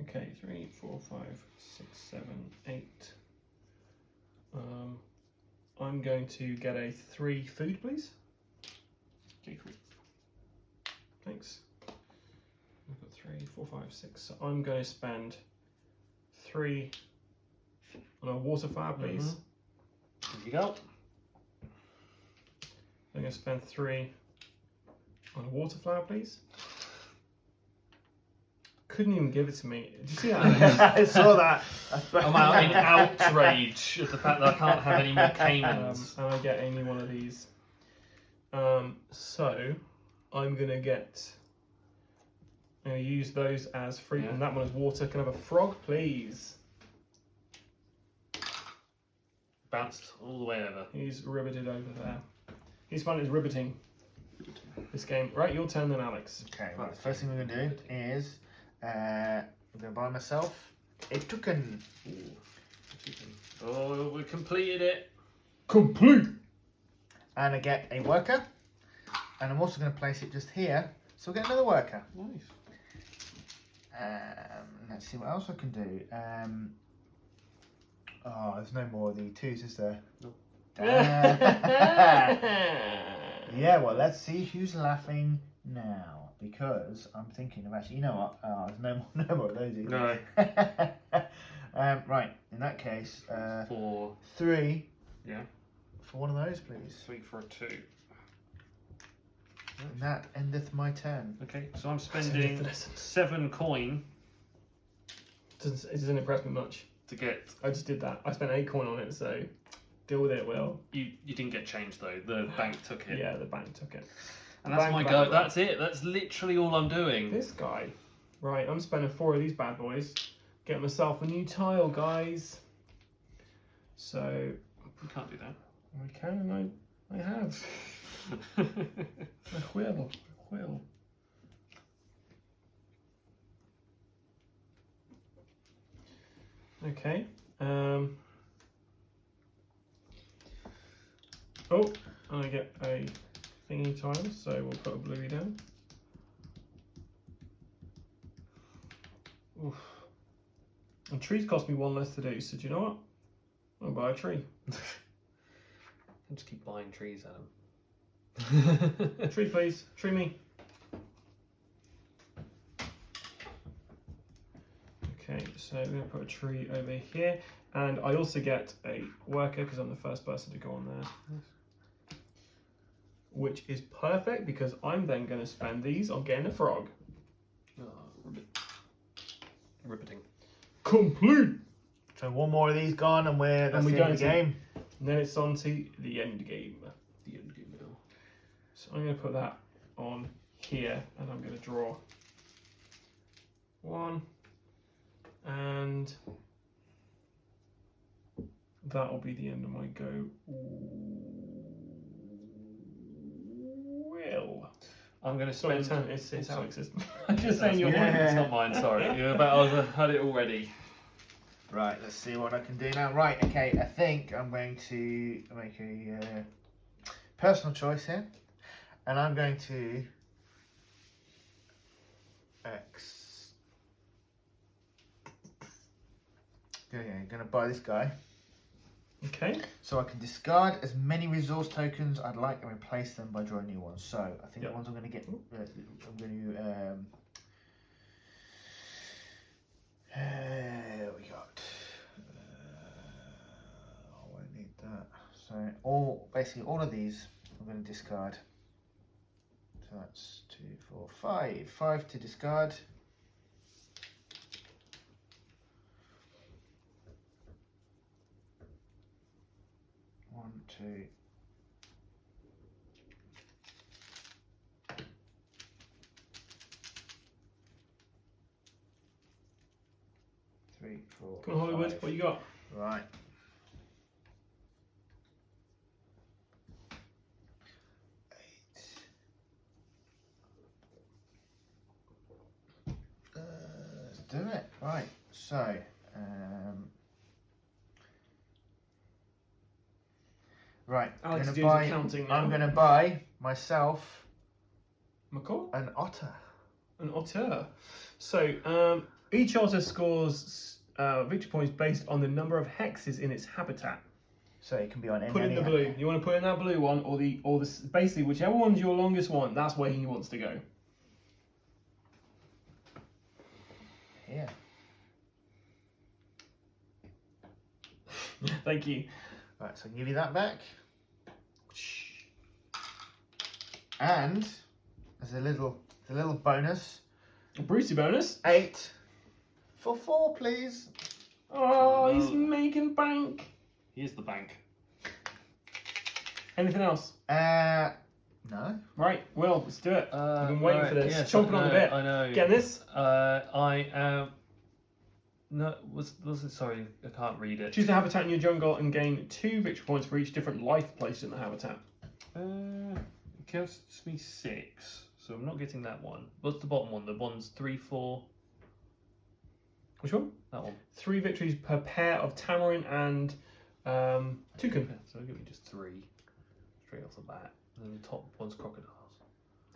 Okay, 3, 4, 5, 6, 7, 8. I'm going to get a 3 food, please. Okay, cool. Thanks. I've got 3, 4, 5, 6. So I'm going to spend 3 on a water flower, please. There you go. I'm going to spend 3 on a water flower, please. Couldn't even give it to me. Did you see that? I saw that. I'm out in outrage at the fact that I can't have any more caimans. And I get any one of these. So I'm going to get. I'm going to use those as fruit, and that one is water. Can I have a frog, please? Bounced all the way over. He's riveted over there. He's fun is riveting this game. Right, your turn then, Alex. Okay, right. The first thing we're going to do is I'm going to buy myself a token. Oh, we completed it. Complete! And I get a worker. And I'm also going to place it just here. So we'll get another worker. Nice. Let's see what else I can do. Oh, there's no more of the 2s, is there? Nope. Yeah, well, let's see who's laughing now. Because I'm thinking of actually, you know what? Oh, there's no more of those either. No. Right, in that case, 4. 3 Yeah. for one of those, please. 3 for a 2. And that endeth my turn. Okay, so I'm spending 7 coin It doesn't impress me much. to get. I just did that. I spent 8 coin on it, so deal with it, Will. You didn't get change though. The bank took it. Yeah, the bank took it. And that's Bank, my bank, go. bank. That's it. That's literally all I'm doing. This guy. Right, I'm spending 4 of these bad boys. Get myself a new tile, guys. So You can't do that. I can, and I have. I will. Okay. Oh, I get a thingy tile, so we'll put a bluey down. Oof. And trees cost me 1 less to do, so do you know what? I'll buy a tree. I'll just keep buying trees, Adam. Tree, please. Tree me. Okay, so we're going to put a tree over here. And I also get a worker because I'm the first person to go on there. Which is perfect because I'm then going to spend these on getting a frog. Oh, riveting. Complete! So one more of these gone, and that's we the go end of the into- game. And then it's on to the end game. The end game now. So I'm going to put that on here and I'm going to draw 1. And that'll be the end of my go. Will. I'm going to Sorry, spend. it's Oh, Alex's. I'm just saying your Yeah. mind. It's not mine. Sorry. I had it already. Right, let's see what I can do now. Right, okay, I think I'm going to make a personal choice here. And I'm going to I'm going to buy this guy. Okay. So I can discard as many resource tokens I'd like and replace them by drawing new ones. So I think Yep. the ones I'm going to get, I'm going to, we got, I won't need that. So basically all of these I'm going to discard. So that's 2, 4, 5. 5 to discard. One, 2. 3, 4. Come on, Hollywood. 5. What you got? Right. 8. Let's do it. Right. So, right. Alex I'm is gonna doing the counting now. I'm going to buy myself Macaw? an otter. An otter. So each otter scores victory points based on the number of hexes in its habitat. So it can be on any. Put in the blue. You want to put in that blue one, or the basically whichever one's your longest one. That's where he wants to go. Here. Thank you. Right. So I'll give you that back. And as a little bonus, A Brucey bonus. 8 for 4, please. Oh, he's No. making bank. Here's the bank. Anything else? No. Right, Will, let's do it. I've been waiting right, for this. yes, Chomping I on the know, bit. I know. Get this? I am. No, was it? Sorry, I can't read it. Choose the habitat in your jungle and gain 2 victory points for each different life placed in the habitat. It costs me 6, so I'm not getting that one. What's the bottom one? The one's 3, 4. Which one? That one. 3 victories per pair of tamarin and toucan. Yeah, so give me just 3 straight off the bat. And then the top one's crocodiles.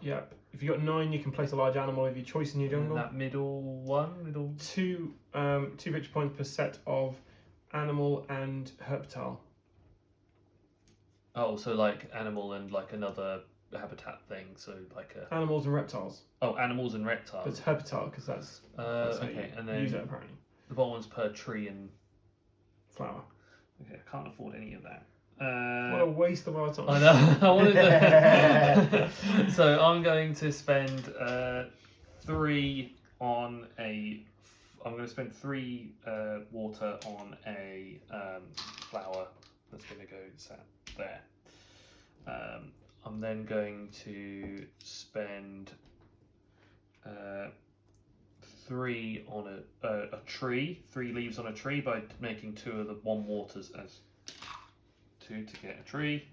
Yep. If you got 9, you can place a large animal of your choice in your jungle. And that middle one, middle. 2 victory points per set of animal and herpetile. Oh, so like animal and like another habitat thing. So like a. Animals and reptiles. Oh, animals and But reptiles. it's herpetile because that's how Okay, you and then use it apparently. the bottom one's per tree and. Flower. Okay, I can't afford any of that. What a waste of our time. I know. I wanted to. So I'm going to spend 3 on a. I'm going to spend 3 water on a flower that's going to go sat there. I'm then going to spend 3 on a tree, 3 leaves on a tree by making 2 of the 1 waters as 2 to get a tree.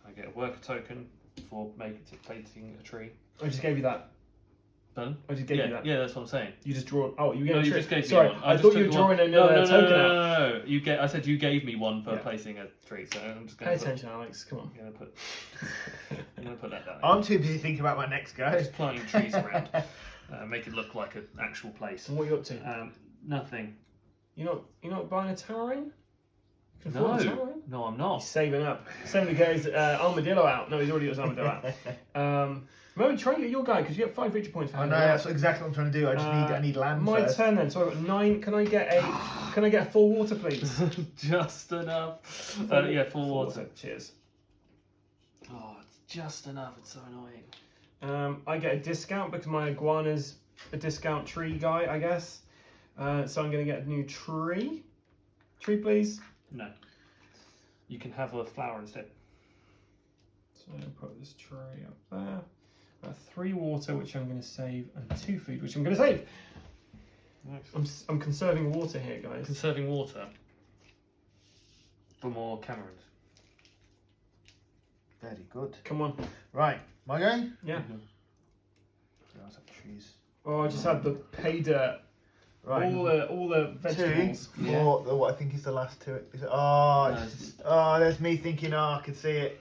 I get a worker token for plating a tree. I just gave you that. Done? I just gave yeah, you that. yeah, that's what I'm saying. You just draw. Oh, you gave No, a you trick. just gave me Sorry, one. I just thought took you were the drawing one. another no, token out. No. I said you gave me one for Yeah. placing a tree, so I'm just Pay going to attention, Alex. Come on. put that down. I'm too busy thinking about my next go. Just planting trees around. Make it look like an actual place. And what are you up to? Nothing. You're not buying a tamarin? You can afford a No, tamarin? no, I'm He's not. saving up. Somebody goes armadillo out. No, he's already got his armadillo out. Remember, try and get your guy because you get 5 victory points for I know, hanging out. that's exactly what I'm trying to do. I need land My first. turn then. So I've got 9. Can I get a full water, please? Just enough. Yeah, full water. Cheers. Oh, it's just enough. It's so annoying. I get a discount because my iguana's a discount tree guy, I guess. So I'm going to get a new tree. Tree, please. No. You can have a flower instead. So I'm going to put this tree up there. 3 water, which I'm going to save, and 2 food, which I'm going to save. Nice. I'm conserving water here, guys. Conserving water for more camerons. Very good. Come on. Right, my go? Yeah. Trees. Oh, I just had the pay dirt. Right. All the vegetables. 2 for what I think is the last 2. Is it? Oh, No, oh, there's me thinking. Oh, I can see it.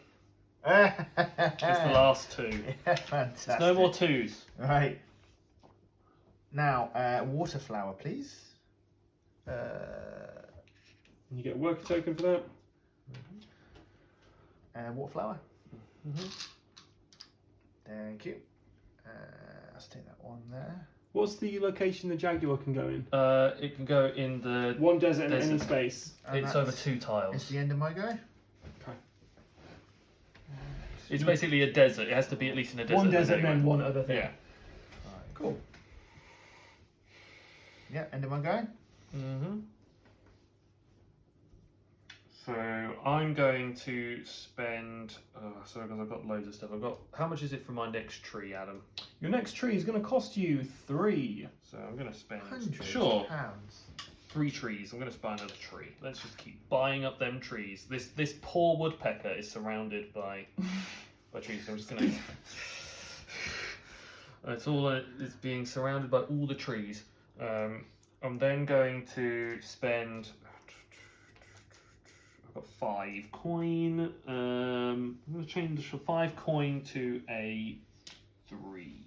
It's the last 2. Yeah, fantastic. No more 2s. Right. Now, water flower, please. You get a worker token for that. Water flower. Mm-hmm. Thank you. Let's take that one there. What's the location the jaguar can go in? It can go in the. One desert in any Desert. space. And It's that's- over 2 It's tiles. the end of my go. It's basically a desert. It has to be at least in a desert. One desert and anyway. then one other thing. Yeah. Right. Cool. Yeah, end of my go. Mm-hmm. So I'm going to spend. Sorry, because I've got loads of stuff. I've got. How much is it for my next tree, Adam? Your next tree is going to cost you 3. So I'm going to spend. £100. Sure. 3 trees. I'm going to buy another tree. Let's just keep buying up them trees. This poor woodpecker is surrounded by trees. So I'm just going to. It's being surrounded by all the trees. I'm then going to spend. I've got 5 coin. I'm going to change the 5 coin to a 3.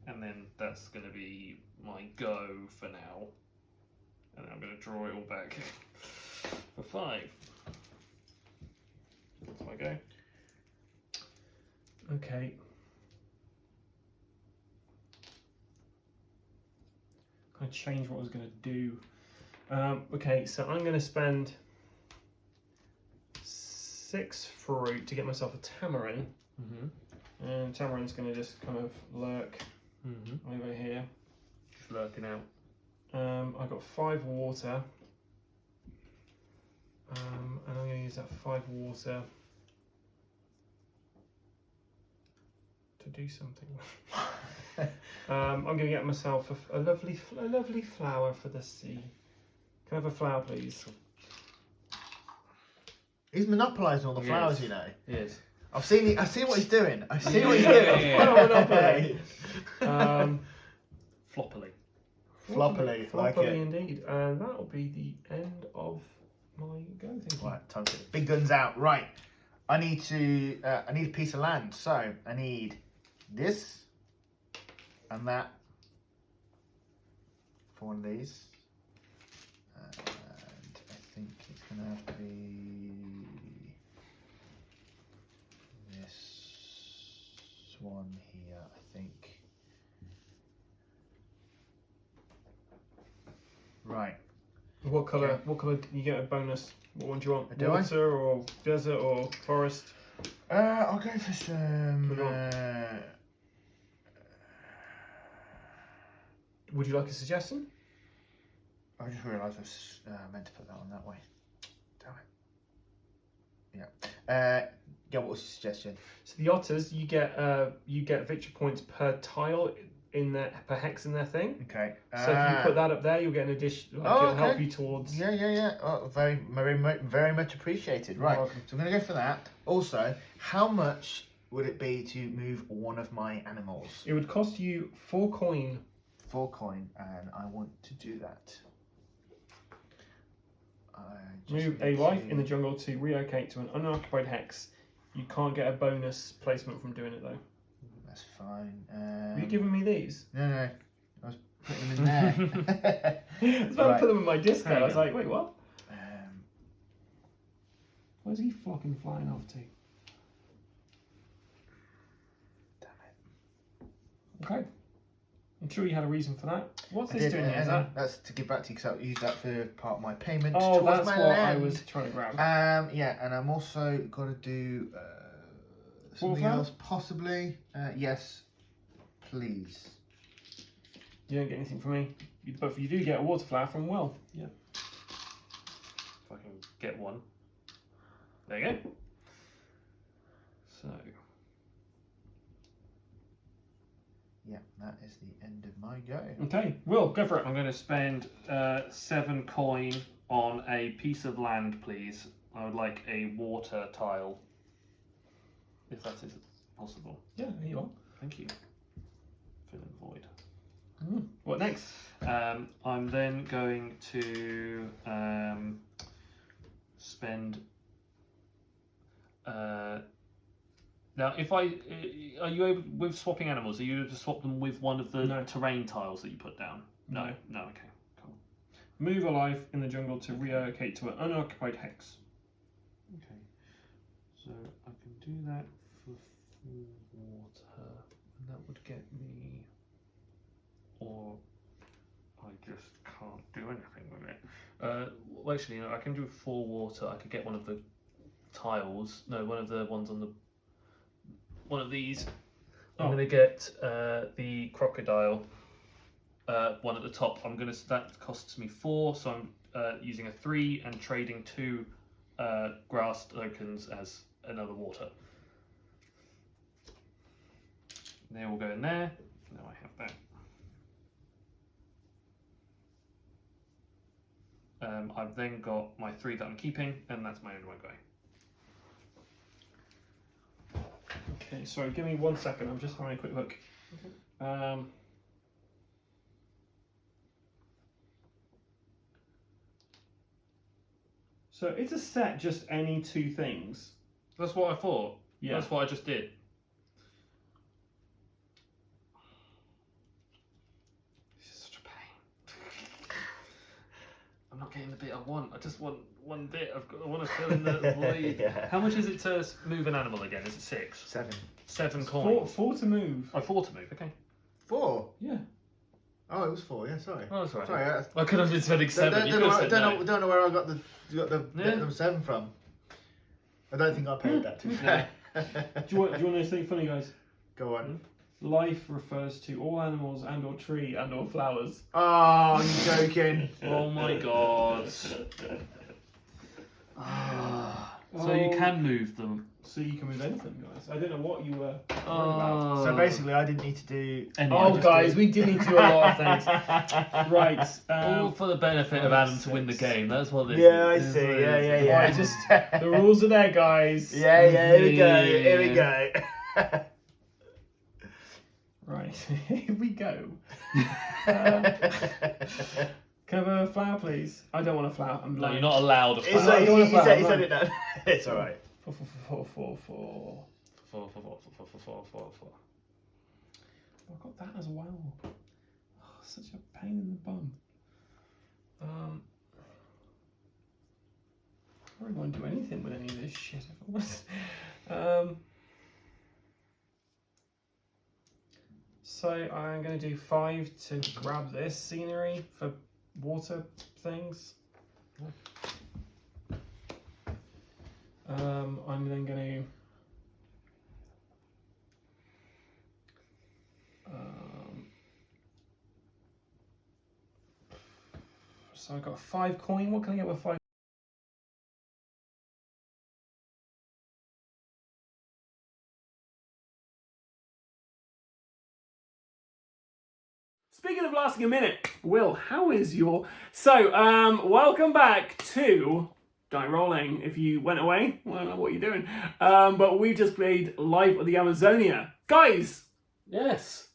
And then that's going to be my go for now. And then I'm going to draw it all back for 5. That's my go. Okay. I changed what I was going to do. Okay, so I'm going to spend 6 fruit to get myself a tamarin. And tamarin's going to just kind of lurk over here. Just lurking out. I've got 5 water. And I'm going to use that 5 water to do something. I'm going to get myself a lovely flower for the sea. Can I have a flower, please? He's monopolising all the flowers, Yes. you know. Yes. I've seen what he's doing. I see what he's doing. Flower monopoly. Floppily. Floppily, like it. Indeed. And that will be the end of my go. Thank you. Right, time to get the big guns out. Right, I need a piece of land. So I need this and that for one of these. And I think it's gonna have to be this one here. I think. Right. What colour? What colour? You get a bonus. What one do you want? Do I? Water or desert or forest? I'll go for some. Put it Would you like a suggestion? I just realised I was meant to put that on that way. Damn it. Yeah. Yeah. What was your suggestion? So the otters, you get victory points per tile in their per hex in their thing. Okay. So if you put that up there, you'll get an addition. Like, it'll help you towards. Yeah. Oh, very much appreciated. Right. You're welcome. So I'm going to go for that. Also, how much would it be to move one of my animals? It would cost you 4 coin. 4 coin, and I want to do that. Move a life in the jungle to relocate to an unoccupied hex. You can't get a bonus placement from doing it though. That's fine. Were you giving me these? No. I was putting them in there. I was about to put them in my disco. I was like, wait, what? Um, Where's he fucking flying off to? damn it. Okay. I'm sure you had a reason for that. What's I this did, doing here? Is and that? that's to give back to you because I'll use that for part of my payment. Oh, towards that's my what I land. was trying to grab. Yeah, and I'm also got to do something Wallflower? else, possibly. Yes, please. You don't get anything from me, but you do get a water flower from Will. Yeah. If I can get one. There you go. So. Yeah, that is the end of my go. Okay, Will, go for it. I'm going to spend 7 coin on a piece of land, please. I would like a water tile, if that is possible. Yeah, there you are. Thank you. Filling void. What next? I'm then going to spend. Now, if are you able with swapping animals? Are you able to swap them with one of the No. terrain tiles that you put down? No. No. No. Okay. Cool. Move a life in the jungle to relocate to an unoccupied hex. Okay. So I can do that for 4 water, and that would get me. Or I just can't do anything with it. Well, actually, I can do 4 water. I could get one of the tiles. No, one of the ones on the. One of these. I'm going to get the crocodile. One at the top. That costs me 4, so I'm using a 3 and trading 2 grass tokens as another water. They will go in there. Now I have that. I've then got my 3 that I'm keeping, and that's my only one going. Okay, sorry, give me 1 second. I'm just having a quick look. So it's a set just any 2 things. That's what I thought. Yeah. That's what I just did. This is such a pain. I'm not getting the bit I want. I just want one bit. I want to fill in the void. Yeah. How much is it to move an animal again? Is it 6? 7. 7 4, coins. 4 to move. Oh, 4 to move. Okay. 4? Yeah. Oh, it was 4. Yeah, sorry. Oh, that's right. Sorry. I could have been spending 7. You could have said no. Don't know where I got the Yeah. number 7 from. I don't think I paid that, to be fair. Do you want to know something funny, guys? Go on. Life refers to all animals and or tree and or flowers. Oh, you're joking. Oh my god. So you can move them. So you can move anything, guys. I don't know what you were worried about. So basically, I didn't need to do... Guys, we did need to do a lot of things. Right. All for the benefit of Adam to win the game. That's what this is. Yeah, I see. Yeah. Right, just the rules are there, guys. Yeah, here we go. Right, here we go. Can I have a flower, please? I don't want a flower. I'm No, blind. you're not allowed a He flower. I don't want a flower, said right. it now. It's alright. 4, 4, 4, 4, 4. I got that as well. Oh, such a pain in the bum. I don't really want to do anything with any of this shit. If I'm honest. So I'm going to do 5 to grab this scenery for water things. I'm then going to so I've got 5 coin. What can I get with 5? Speaking of lasting a minute, Will, how is your... So, welcome back to Die Rolling. If you went away, well, I don't know what you're doing. But we just played Life of the Amazonia. Guys, Yes.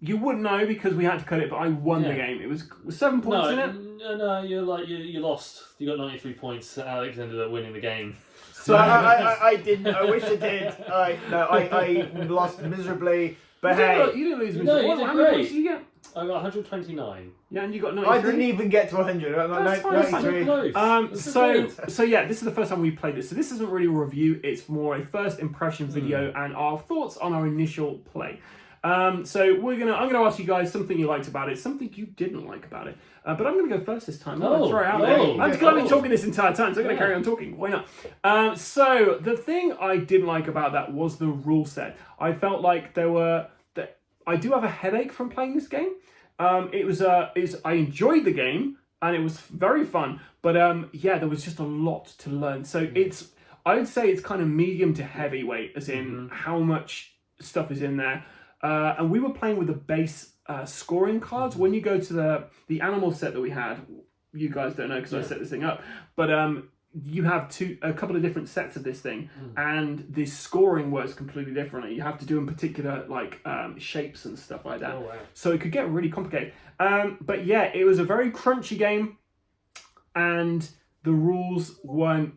you wouldn't know because we had to cut it, but I won the game. It was 7 points in it. No, you lost. You got 93 points. Alex ended up winning the game. So I didn't. I wish I did. I lost miserably. But hey, You didn't lose. No, you did How many great. points did you get? I got 129. Yeah, and you got 93. I didn't even get to 100. I'm That's like fine, 93. Close. So yeah, this is the first time we played this. So this isn't really a review. It's more a first impression video and our thoughts on our initial play. So I'm gonna ask you guys something you liked about it, something you didn't like about it. But I'm gonna go first this time. I'm gonna throw it out there. I'm just gonna be talking this entire time, so I'm gonna carry on talking. Why not? So the thing I didn't like about that was the rule set. I felt like I do have a headache from playing this game. I enjoyed the game and it was very fun, but there was just a lot to learn. So I would say it's kind of medium to heavyweight, as in how much stuff is in there. And we were playing with the base scoring cards. When you go to the animal set that we had, you guys don't know because I set this thing up, but you have a couple of different sets of this thing, and the scoring works completely differently. You have to do in particular shapes and stuff like that. Oh, wow. So it could get really complicated. But yeah, it was a very crunchy game, and the rules weren't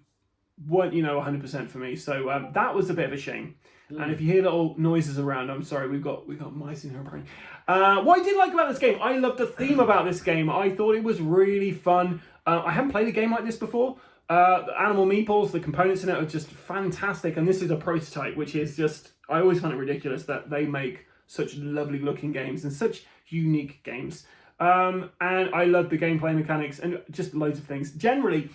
100% for me. So that was a bit of a shame. And if you hear little noises around, I'm sorry, we've got mice in here apparently. What I did like about this game, I loved the theme about this game. I thought it was really fun. I haven't played a game like this before. The animal meeples, the components in it are just fantastic. And this is a prototype, which is just, I always find it ridiculous that they make such lovely looking games and such unique games. And I love the gameplay mechanics and just loads of things. Generally,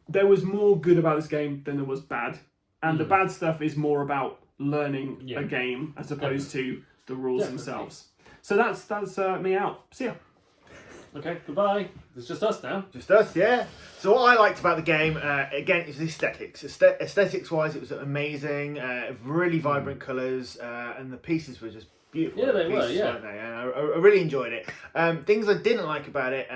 there was more good about this game than there was bad. And the bad stuff is more about learning a game as opposed to the rules themselves. So that's me out. See ya. Okay, goodbye. It's just us now. Just us, yeah. So what I liked about the game, again, is the aesthetics. Aesthetics-wise, it was amazing. Really vibrant colours, and the pieces were just beautiful. Yeah, they were, pieces, yeah. Weren't they? And I really enjoyed it. Things I didn't like about it,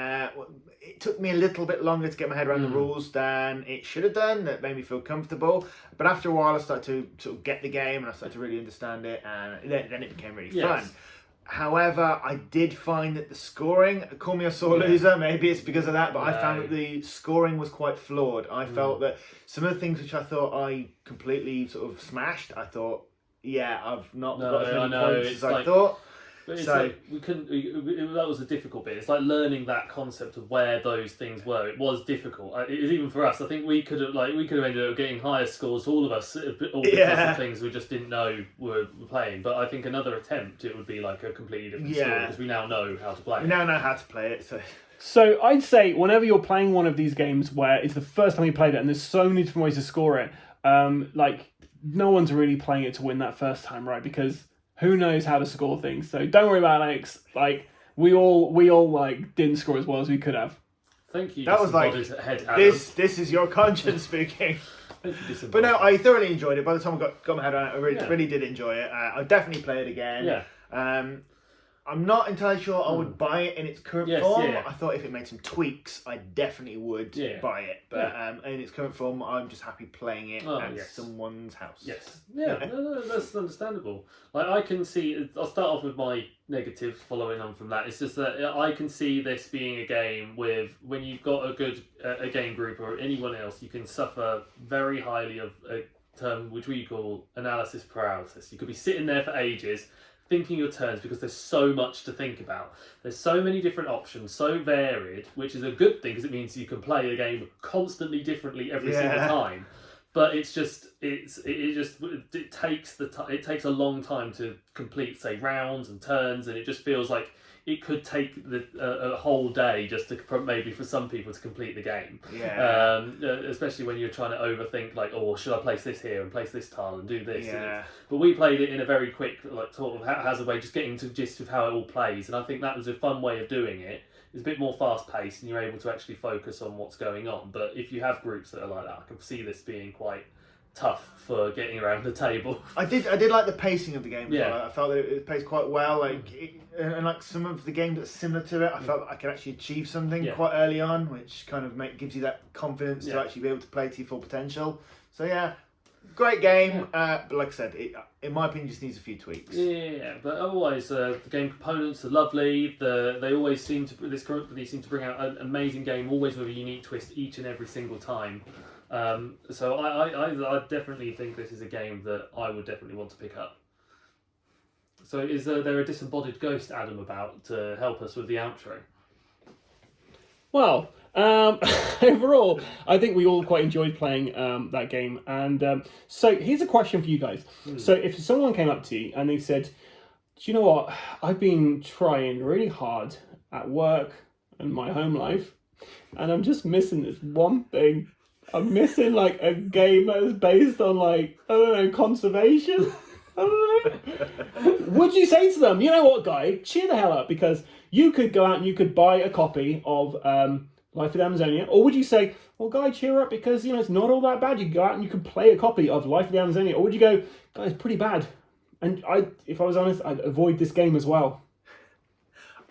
it took me a little bit longer to get my head around the rules than it should have done. That made me feel comfortable. But after a while, I started to sort of get the game, and I started to really understand it, and then it became really fun. However, I did find that the scoring, call me a sore loser, maybe it's because of that, but I found that the scoring was quite flawed. I felt that some of the things which I thought I completely sort of smashed, I thought, I've not got as many points as I thought. But it's like we couldn't. That was the difficult bit. It's like learning that concept of where those things were. It was difficult. It was even for us. I think we could have ended up getting higher scores, all of us, all because of things we just didn't know were playing. But I think another attempt, it would be like a completely different story because we now know how to play. We now know how to play it. So I'd say whenever you're playing one of these games where it's the first time you played it and there's so many different ways to score it, like no one's really playing it to win that first time, right? Because who knows how to score things. So don't worry about Alex. Like we all like didn't score as well as we could have. Thank you. That was like head, Adam. this is your conscience speaking. But no, I thoroughly enjoyed it. By the time I got my head around it, I really did enjoy it. I'll definitely play it again. Yeah. I'm not entirely sure I would buy it in its current form. Yeah. I thought if it made some tweaks, I definitely would buy it. But in its current form, I'm just happy playing it at someone's house. Yes. Yeah, no, that's understandable. Like I can see, I'll start off with my negative following on from that. It's just that I can see this being a game with, when you've got a good a game group or anyone else, you can suffer very highly of a term which we call analysis paralysis. You could be sitting there for ages thinking your turns because there's so much to think about. There's so many different options, so varied, which is a good thing because it means you can play the game constantly differently every single time. But it takes a long time to complete, say, rounds and turns, and it just feels like it could take a whole day just to maybe for some people to complete the game. Yeah. Especially when you're trying to overthink, like, oh, should I place this here and place this tile and do this? Yeah. But we played it in a very quick, like, sort of haphazard way, just getting to the gist of how it all plays, and I think that was a fun way of doing it. It's a bit more fast paced, and you're able to actually focus on what's going on. But if you have groups that are like that, I can see this being quite tough for getting around the table. I did like the pacing of the game. I felt that it paced quite well. And like some of the games that's similar to it, I felt I could actually achieve something quite early on, which kind of gives you that confidence to actually be able to play to your full potential. So yeah, great game. But like I said, it in my opinion just needs a few tweaks. Yeah, but otherwise the game components are lovely. They always seem to bring out an amazing game, always with a unique twist each and every single time. So I definitely think this is a game that I would definitely want to pick up. So is there a disembodied ghost, Adam, about to help us with the outro? Well, overall, I think we all quite enjoyed playing that game. And so here's a question for you guys. So if someone came up to you and they said, do you know what? I've been trying really hard at work and my home life, and I'm just missing this one thing. I'm missing like a game that is based on like, I don't know, conservation. I don't know. Would you say to them, you know what, guy, cheer the hell up, because you could go out and you could buy a copy of Life of Amazonia, or would you say, well, guy, cheer up because it's not all that bad. You can go out and you can play a copy of Life of Amazonia, or would you go, guy, it's pretty bad, and if I was honest, I'd avoid this game as well.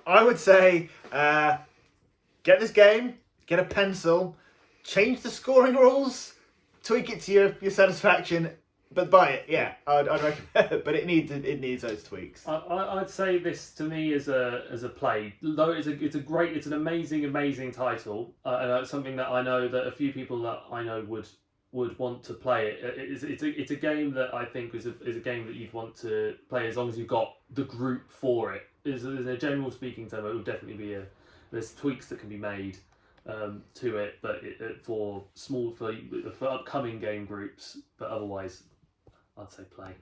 I would say, get this game, get a pencil, change the scoring rules, tweak it to your satisfaction, but buy it. Yeah, I'd recommend it, but it needs those tweaks. I'd say this to me as a play, though it's an amazing title, and it's something that I know that a few people that I know would want to play it. It's a game that I think is a game that you'd want to play as long as you've got the group for it. Is a general speaking term, it will definitely be there's tweaks that can be made to it, but for upcoming game groups, but otherwise I'd say play.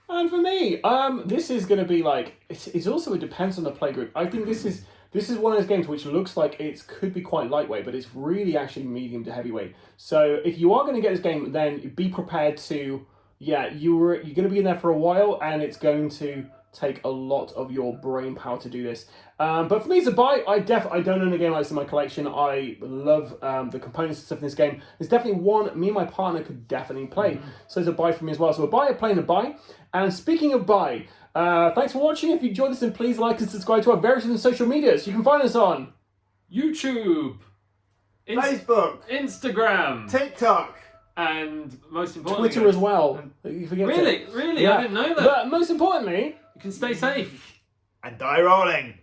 And for me, this is going to be like, it's also, it depends on the play group. I think this is one of those games which looks like it could be quite lightweight, but it's really actually medium to heavyweight. So if you are going to get this game, then be prepared to, you're going to be in there for a while, and it's going to take a lot of your brain power to do this. But for me, it's a buy. I don't own a game like this in my collection. I love the components and stuff in this game. It's definitely one me and my partner could definitely play. So it's a buy for me as well. So a buy, a play, and a buy. And speaking of buy, thanks for watching. If you enjoyed this, then please like and subscribe to our various different social medias. You can find us on YouTube, Facebook, Instagram, TikTok, and most importantly, Twitter as well. You forget Really? Yeah. I didn't know that. But most importantly, You can stay safe. and Die Rollin.